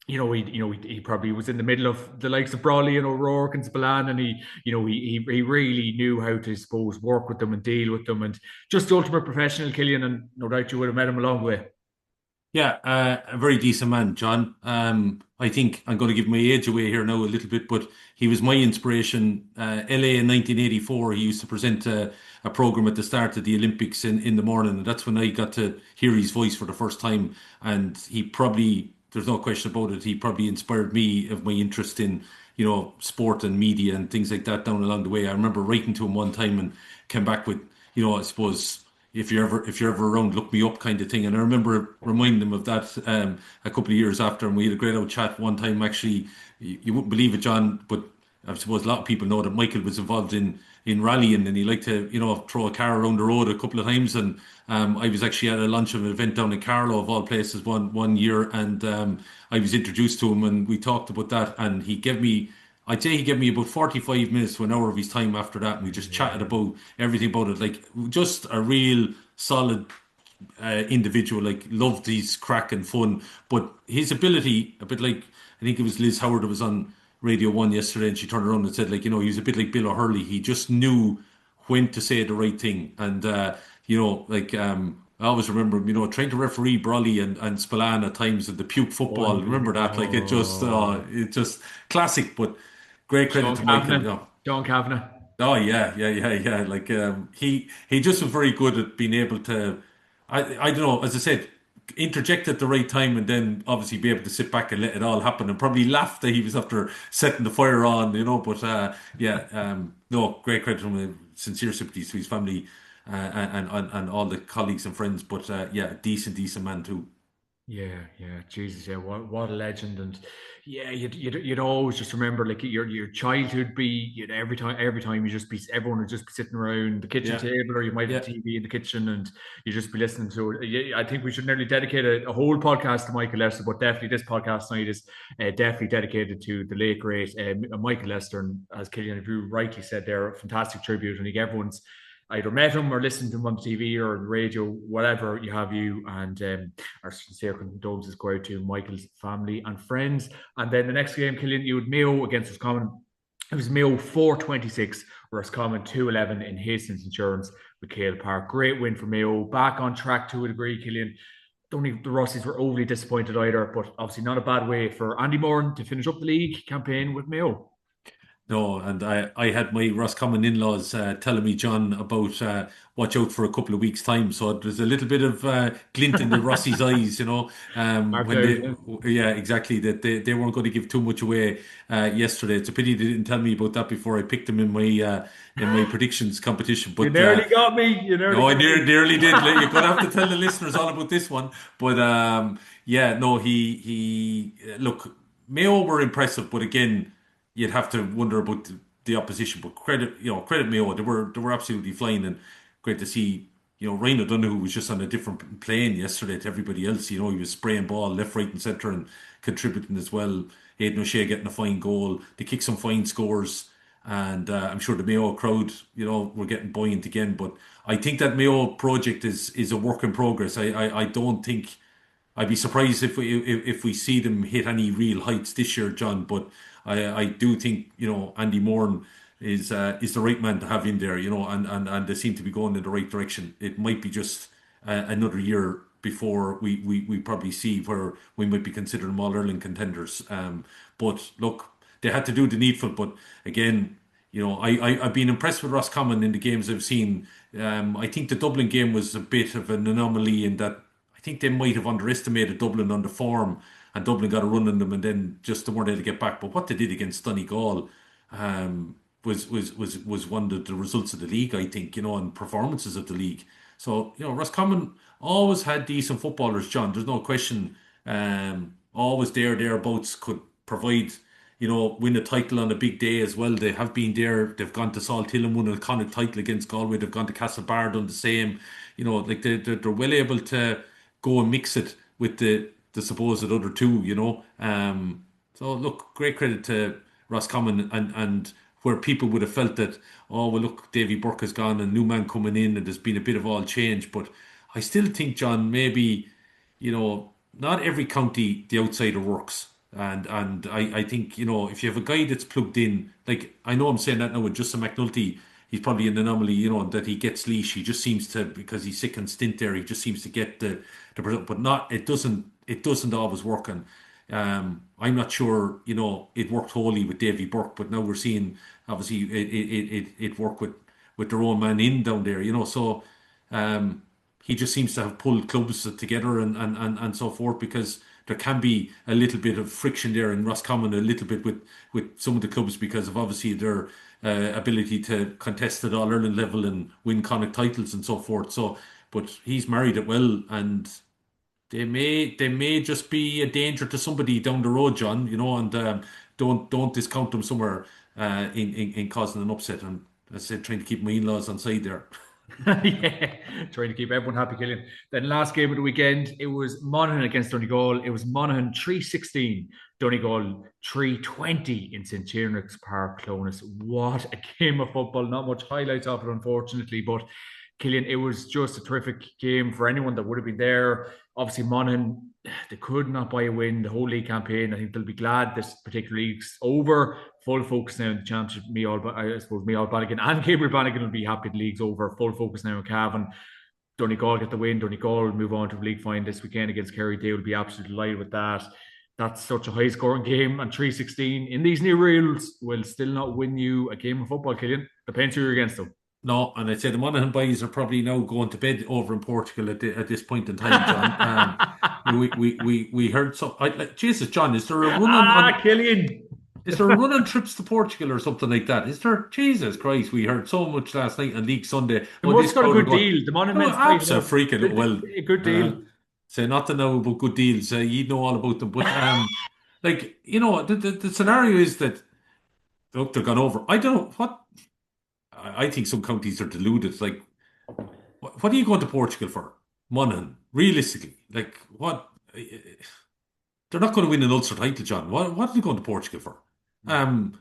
he probably was in the middle of the likes of Brawley and O'Rourke and Spillane, and he really knew how to, I suppose, work with them and deal with them, and just the ultimate professional, Killian, and no doubt you would have met him along the way. Yeah, a very decent man, John. I think I'm going to give my age away here now a little bit, but he was my inspiration. LA in 1984, he used to present a program at the start of the Olympics in the morning, and that's when I got to hear his voice for the first time. And there's no question about it, he probably inspired me of my interest in, sport and media and things like that down along the way. I remember writing to him one time and came back with, I suppose if you're ever around, look me up kind of thing. And I remember reminding him of that a couple of years after, and we had a great old chat one time. Actually, you wouldn't believe it, John, but I suppose a lot of people know that Michael was involved in rallying, and he liked to throw a car around the road a couple of times. And I was actually at a launch of an event down in Carlow of all places one year, and I was introduced to him, and we talked about that, and I'd say he gave me about 45 minutes to an hour of his time after that, and we just chatted Yeah, about everything about it. Like, just a real solid individual, like, loved his crack and fun. But his ability, a bit like, I think it was Liz Howard that was on Radio 1 yesterday, and she turned around and said, like, he was a bit like Bill O'Hurley. He just knew when to say the right thing. And, I always remember him, trying to referee Brawley and Spillane at times at the puke football. Remember that? Like, oh, it just classic, but great credit Sean to Michael. Kavanagh, Sean Kavanagh. Oh yeah, yeah, yeah, yeah. Like he just was very good at being able to, I don't know, as I said, interject at the right time, and then obviously be able to sit back and let it all happen, and probably laugh that he was after setting the fire on, But yeah, no, great credit from him. Sincere sympathies to his family and all the colleagues and friends. But yeah, decent man too. Yeah, yeah, Jesus, yeah, what a legend, and yeah, you'd always just remember like your childhood be, every time you just be everyone would just be sitting around the kitchen Yeah, table, or you might have yeah, the TV in the kitchen, and you just be listening to it. Yeah, I think we should nearly dedicate a whole podcast to Michael Lester, but definitely this podcast tonight is definitely dedicated to the late great Michael Lester, and as Killian, if you rightly said there, a fantastic tribute, and I think everyone's either met him or listened to him on the TV or the radio, whatever you have you. And our sincere condolences go out to Michael's family and friends. And then the next game, Killian, you had Mayo against Roscommon. It was Mayo 426, Roscommon 211 in Hastings Insurance with Cale Park. Great win for Mayo. Back on track to a degree, Killian. don't think the Rossies were overly disappointed either, but obviously not a bad way for Andy Moran to finish up the league campaign with Mayo. No, and I had my Roscommon in-laws telling me, John, about watch out for a couple of weeks' time. So there's a little bit of glint in the Rossies' eyes, Marked when out, they, yeah. yeah, exactly, that they weren't going to give too much away yesterday. It's a pity they didn't tell me about that before I picked them in my predictions competition. You But nearly got me. You nearly no, I got me. nearly did. You're gonna have to tell the listeners all about this one. But yeah, no, he look, Mayo were impressive, but again, you'd have to wonder about the opposition. But credit Mayo, they were absolutely flying, and great to see. Ryan O'Donoghue was just on a different plane yesterday to everybody else. He was spraying ball left, right, and centre and contributing as well. Aidan O'Shea getting a fine goal. They kicked some fine scores. And I'm sure the Mayo crowd, were getting buoyant again. But I think that Mayo project is a work in progress. I don't think I'd be surprised if we see them hit any real heights this year, John. But I do think Andy Moran is the right man to have in there. And they seem to be going in the right direction. It might be just another year before we probably see where we might be considering them all Ireland contenders. But look, they had to do the needful. But again, I've been impressed with Roscommon in the games I've seen. I think the Dublin game was a bit of an anomaly in that I think they might have underestimated Dublin on the form, and Dublin got a run on them, and then just weren't able to get back. But what they did against Donegal was one of the results of the league, I think, and performances of the league. So Roscommon always had decent footballers, John. There's no question. Always thereabouts could provide. Win a title on a big day as well. They have been there. They've gone to Salthill and won an iconic title against Galway. They've gone to Castlebar, done the same. Like they're well able to go and mix it with the supposed other two. So look, great credit to Roscommon and where people would have felt that, oh well, look, Davy Burke has gone and new man coming in, and there's been a bit of all change. But I still think, John, maybe not every county the outsider works. And I think, if you have a guy that's plugged in, like I know I'm saying that now with Justin McNulty, he's probably an anomaly, that he gets leash. He just seems to, because he's sick and stint there, he just seems to get the result, but not it doesn't always work. And I'm not sure, it worked wholly with Davy Burke, but now we're seeing obviously it worked with their own man in down there, so um, he just seems to have pulled clubs together and so forth, because there can be a little bit of friction there in Roscommon, a little bit with some of the clubs because of obviously their ability to contest at all Ireland level and win Connacht titles and so forth. So, but he's married it well, and they may just be a danger to somebody down the road, John. And don't discount them somewhere in causing an upset. And as I said, trying to keep my in-laws on side there. Yeah, trying to keep everyone happy, Killian. Then last game of the weekend, it was Monaghan against Donegal. It was Monaghan 3-16, Donegal 3-20 in St. Tiernack's Park, Clonus. What a game of football. Not much highlights of it, unfortunately, but Killian, it was just a terrific game for anyone that would have been there. Obviously, Monaghan, they could not buy a win the whole league campaign. I think they'll be glad this particular league's over. Full focus now on the championship. I suppose Micheál Bannigan and Gabriel Bannigan will be happy the league's over. Full focus now on Cavan. Donegal get the win. Donegal will move on to the league final this weekend against Kerry. They will be absolutely delighted with that. That's such a high scoring game, and 3-16 in these new rules will still not win you a game of football, Killian. Depends who you're against them. No, and I'd say the Monaghan boys are probably now going to bed over in Portugal at this point in time, John. We heard so. Jesus, John, is there a run on? Killian. Is there a run on trips to Portugal or something like that? Is there? Jesus Christ, we heard so much last night on League Sunday. The Oh, this most got a crowd are good going. deal. The No, Monuments paid absolute enough. freaking well. A good Uh, deal. Say not to know about good deals. You know all about them, but like the scenario is that look, they're gone over. I don't know what. I think some counties are deluded. Like, what are you going to Portugal for? Monaghan, realistically, like what? They're not going to win an Ulster title, John. What are they going to Portugal for? Um,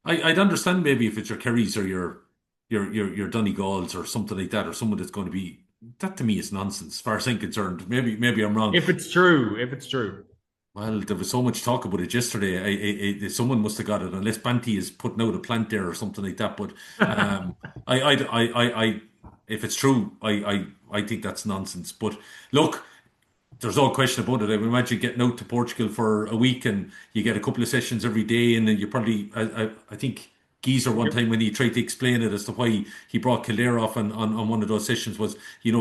I'd understand maybe if it's your Kerrys or your Donegals or something like that, or someone that's going to be. That to me is nonsense, as far as I'm concerned. Maybe I'm wrong. If it's true. Well, there was so much talk about it yesterday. Someone must have got it, unless Banty is putting out a plant there or something like that. But if it's true, I think that's nonsense. But look, there's no question about it. I would imagine getting out to Portugal for a week and you get a couple of sessions every day, and then you probably, I think Geezer one Yep. time when he tried to explain it as to why he brought Kildare off on one of those sessions was,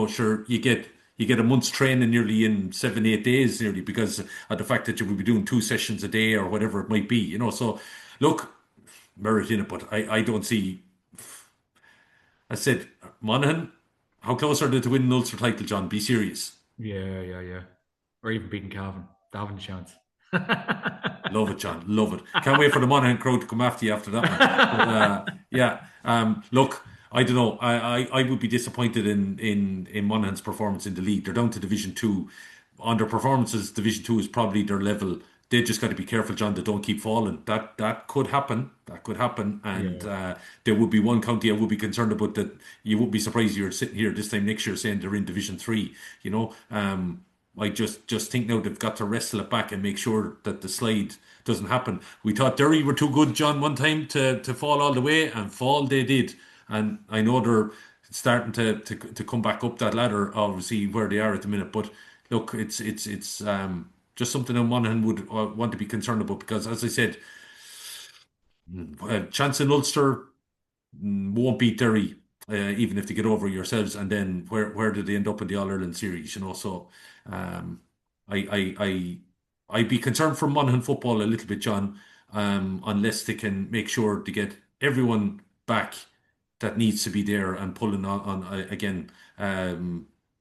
sure you get a month's training nearly in 7, 8 days nearly because of the fact that you will be doing 2 sessions a day or whatever it might be. So look, merit in it, but I don't see. I said, Monaghan, how close are they to winning the Ulster title, John? Be serious. Yeah, yeah, yeah. Or even beating Cavan. They haven't a chance. Love it, John. Love it. Can't wait for the Monaghan crowd to come after you after that one. But yeah, look, I don't know. I would be disappointed in Monaghan's performance in the league. They're down to Division Two. On their performances, Division Two is probably their level. They just got to be careful, John. They don't keep falling. That could happen. That could happen. And Yeah. there would be one county I would be concerned about that. You wouldn't be surprised you're sitting here this time next year saying they're in Division Three. I just think now they've got to wrestle it back and make sure that the slide doesn't happen. We thought Derry were too good, John, one time to fall all the way, and fall they did. And I know they're starting to come back up that ladder, obviously where they are at the minute. But look, it's just something that Monaghan would want to be concerned about because, as I said, chance in Ulster won't beat Derry, even if they get over yourselves. And then where did they end up in the All Ireland series? So um, I'd be concerned for Monaghan football a little bit, John, unless they can make sure to get everyone back that needs to be there and pulling on again.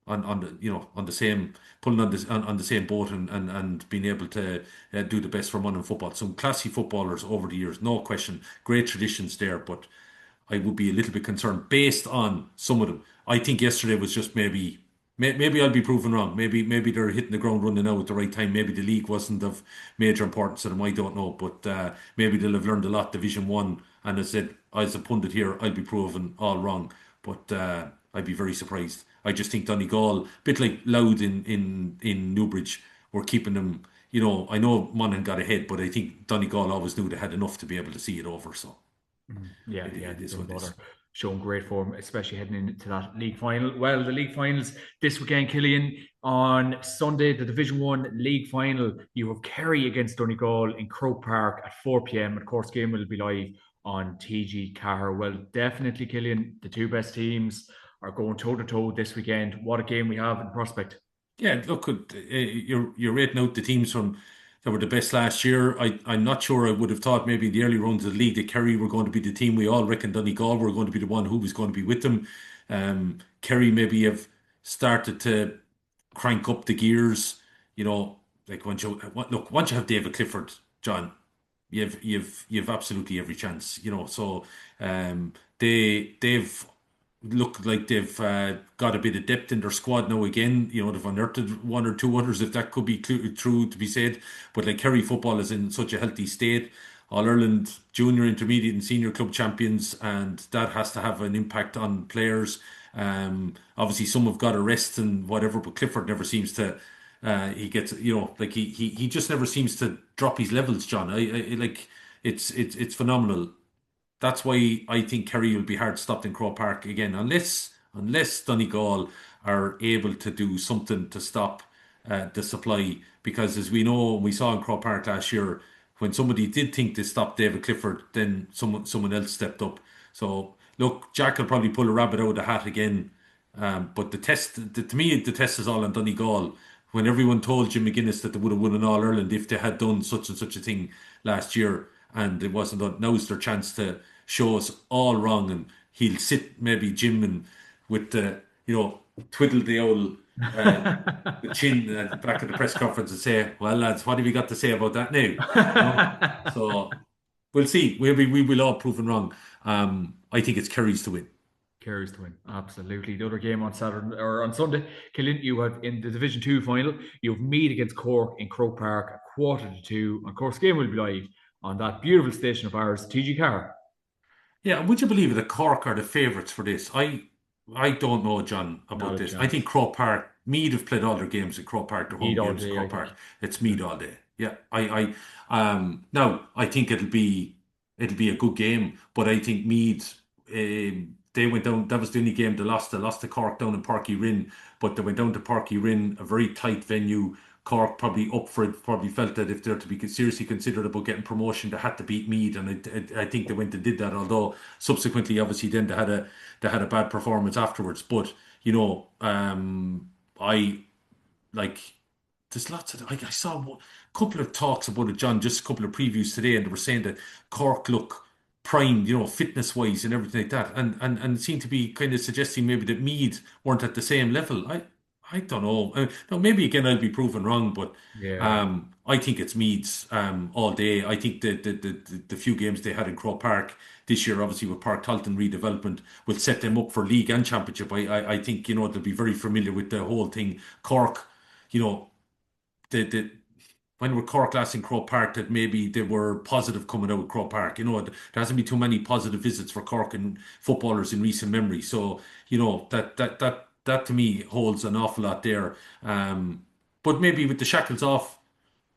On the on the same pulling on the same boat and being able to do the best for Monaghan football. Some classy footballers over the years, no question. Great traditions there, but I would be a little bit concerned based on some of them. I think yesterday was just maybe I'll be proven wrong. Maybe they're hitting the ground running now at the right time. Maybe the league wasn't of major importance to them. I don't know, but maybe they'll have learned a lot. Division One, and as I said, as a pundit here, I'll be proven all wrong. But I'd be very surprised. I just think Donegal, a bit like Louth in Newbridge, were keeping them. I know Monaghan got ahead, but I think Donegal always knew they had enough to be able to see it over. So Yeah, it, yeah, it is what it Donegal is. are showing great form, especially heading into that league final. Well, the league finals this weekend, Killian, on Sunday, the Division One league final. You have Kerry against Donegal in Croke Park at 4 p.m. Of course, game will be live on TG Car. Well, definitely, Killian, the two best teams are going toe to toe this weekend. What a game we have in prospect. Yeah, look, you're rating out the teams that were the best last year. I'm not sure I would have thought maybe in the early rounds of the league that Kerry were going to be the team. We all reckoned Donegal were going to be the one who was going to be with them. Kerry maybe have started to crank up the gears. Like once you have David Clifford, John, you've absolutely every chance. So they've look like they've got a bit of depth in their squad now again. They've unearthed one or two others, if that could be true to be said. But like Kerry football is in such a healthy state. All Ireland junior, intermediate, and senior club champions, and that has to have an impact on players. Obviously, some have got a rest and whatever, but Clifford never seems to. He gets, like he just never seems to drop his levels, John. Like it's phenomenal. That's why I think Kerry will be hard stopped in Crow Park again, unless Donegal are able to do something to stop the supply. Because as we know, we saw in Crow Park last year, when somebody did think to stop David Clifford, then someone else stepped up. So look, Jack will probably pull a rabbit out of the hat again. But to me, the test is all on Donegal. When everyone told Jim McGuinness that they would have won an All Ireland if they had done such and such a thing last year, and it wasn't done, now's their chance to show us all wrong. And he'll sit maybe Jim and with the twiddle the old the chin at the back of the press conference and say, "Well, lads, what have you got to say about that now?" So we'll see. We will all proven wrong. I think it's Kerry's to win. Carries to win. Absolutely. The other game on Saturday or on Sunday, Killian, you have in the Division Two final, you have Meath against Cork in Croke Park at 1:45. Of course, game will be live on that beautiful station of ours, TG Car. Yeah, would you believe it? The Cork are the favourites for this. I don't know, John, Not about a this. I think chance. Croke Park, Mead have played all their games at Croke Park, their home Meath all games at day, I Croke think. Park. It's Yeah. Mead all day. Yeah, now I think it'll be a good game, but I think Mead they went down. That was the only game they lost. They lost to Cork down in Parky Rin, but they went down to Parky Rin, a very tight venue. Cork probably up for it, probably felt that if they're to be seriously considered about getting promotion, they had to beat Meath, and I think they went and did that. Although subsequently, obviously, then they had a bad performance afterwards. But I like there's lots of I saw a couple of talks about it, John, just a couple of previews today, and they were saying that Cork look primed, fitness wise and everything like that, and it seemed to be kind of suggesting maybe that Meath weren't at the same level. I don't know. No, maybe again I'll be proven wrong, but Yeah, I think it's Meath's all day. I think the few games they had in Croke Park this year, obviously with Park Talton redevelopment, will set them up for league and championship. I think they'll be very familiar with the whole thing. Cork, you know the when were Cork last in Croke Park that maybe they were positive coming out of Croke Park. There hasn't been too many positive visits for Cork and footballers in recent memory. So, that to me holds an awful lot there. But maybe with the shackles off,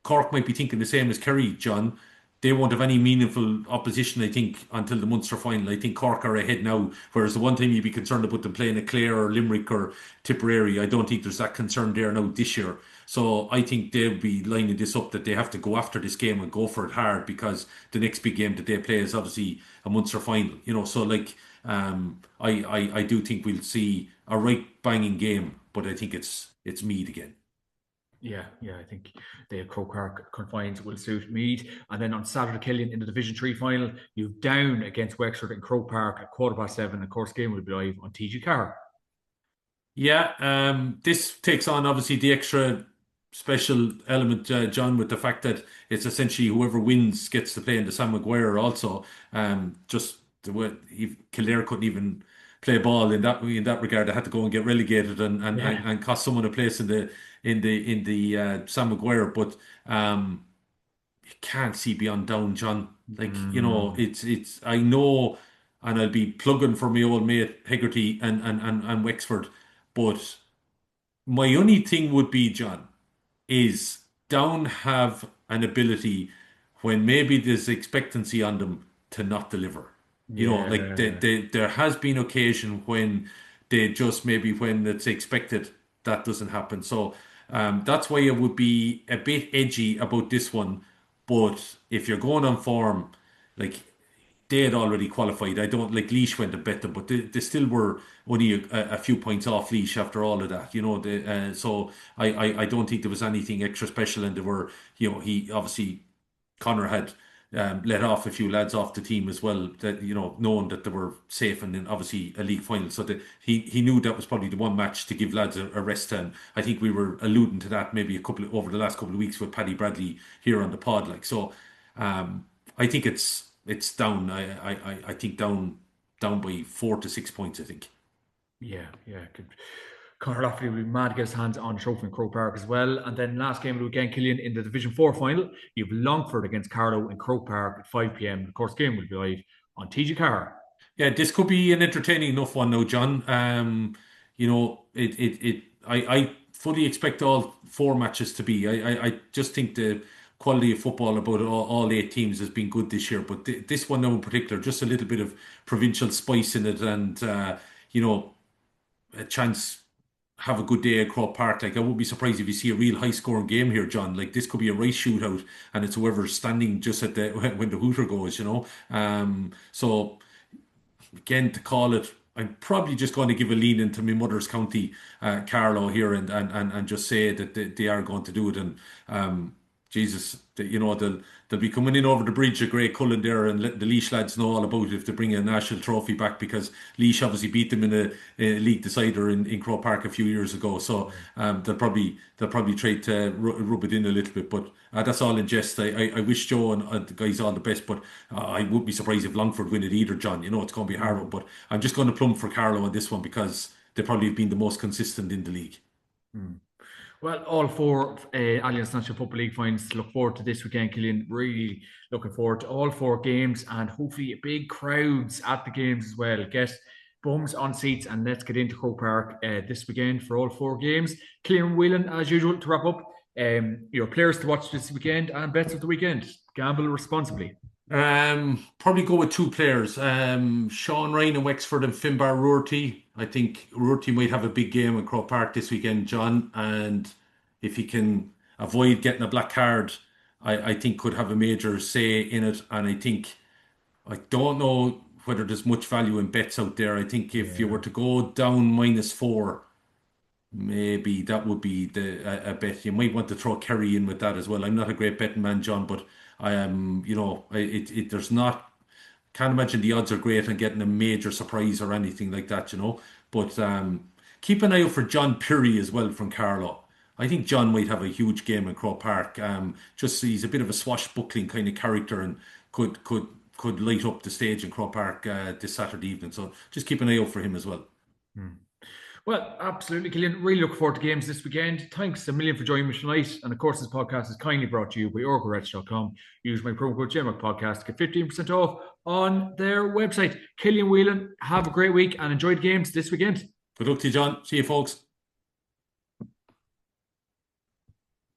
Cork might be thinking the same as Kerry, John. They won't have any meaningful opposition, I think, until the Munster final. I think Cork are ahead now, whereas the one time you'd be concerned about them playing a Clare or Limerick or Tipperary, I don't think there's that concern there now this year. So I think they'll be lining this up that they have to go after this game and go for it hard because the next big game that they play is obviously a Munster final. So I do think we'll see a right banging game, but I think it's Meath again. yeah. I think the Croke Park confines will suit Meath. And then on Saturday, Killian in the Division 3 final, you've down against Wexford in Croke Park at 7:15. Of course, game will be live on TG Car. Yeah, this takes on obviously the extra special element, John, with the fact that it's essentially whoever wins gets to play in the Sam Maguire also. Just the way Kildare couldn't even play ball in that regard. They had to go and get relegated Yeah. and cost someone a place in the Sam Maguire. But you can't see beyond down, John. Mm, It's I know, and I'll be plugging for my old mate Hegarty and Wexford, but my only thing would be, John, is Down have an ability when maybe there's expectancy on them to not deliver. Like yeah. there has been occasion when they just maybe when it's expected that doesn't happen. So that's why it would be a bit edgy about this one. But if you're going on form, like they had already qualified. I don't like Leash went to bet them, but they still were only a few points off Leash after all of that. So I don't think there was anything extra special, and there were he obviously Connor had let off a few lads off the team as well that knowing that they were safe and then obviously a league final, so that he knew that was probably the one match to give lads a rest time. I think we were alluding to that maybe over the last couple of weeks with Paddy Bradley here on the pod, like so. I think it's down. I think down by 4 to 6 points. I think. Yeah. Conor Lafferty will be mad to get his hands on the trophy in Croke Park as well. And then last game of the weekend, Killian, in the Division 4 final, you have Longford against Carlow in Croke Park at 5 p.m. Of course, game will be live on TG Car. Yeah, this could be an entertaining enough one now, John. I fully expect all four matches to be. I just think the quality of football about all eight teams has been good this year. But this one now in particular, just a little bit of provincial spice in it, and a chance have a good day at Croke Park. Like I wouldn't be surprised if you see a real high scoring game here, John. Like this could be a race shootout, and it's whoever's standing just at the when the hooter goes. So again, to call it, I'm probably just going to give a lean into my mother's county, Carlow here, and just say that they are going to do it. And Jesus, they'll be coming in over the bridge of Grey Cullen there and let the Laois lads know all about it if they bring a national trophy back, because Laois obviously beat them in a league decider in Croke Park a few years ago. So they'll probably try to rub it in a little bit, but that's all in jest. I wish Joe and the guys all the best, but I wouldn't be surprised if Longford win it either, John. It's going to be a hard one, but I'm just going to plumb for Carlow on this one because they probably have been the most consistent in the league. Mm. Well, all four Alliance National Football League finals look forward to this weekend, Killian. Really looking forward to all four games and hopefully big crowds at the games as well. Get bums on seats and let's get into Croke Park this weekend for all four games. Killian Whelan, as usual, to wrap up, your players to watch this weekend and bets of the weekend. Gamble responsibly. Probably go with two players. Sean Ryan and Wexford and Finbar Roorty. I think Roorty might have a big game in Croke Park this weekend, John. And if he can avoid getting a black card, I think could have a major say in it. And I don't know whether there's much value in bets out there. I think if you Yeah. were to go down -4, maybe that would be a bet. You might want to throw Kerry in with that as well. I'm not a great betting man, John, but I am, there's not, can't imagine the odds are great on getting a major surprise or anything like that, But keep an eye out for John Purry as well from Carlow. I think John might have a huge game in Croke Park. Just he's a bit of a swashbuckling kind of character and could light up the stage in Croke Park this Saturday evening. So just keep an eye out for him as well. Hmm. Well, absolutely, Killian. Really look forward to games this weekend. Thanks a million for joining me tonight. And of course, this podcast is kindly brought to you by orcorets.com. Use my promo code JMAC Podcast to get 15% off on their website. Killian Whelan, have a great week and enjoy the games this weekend. Good luck to you, John. See you, folks.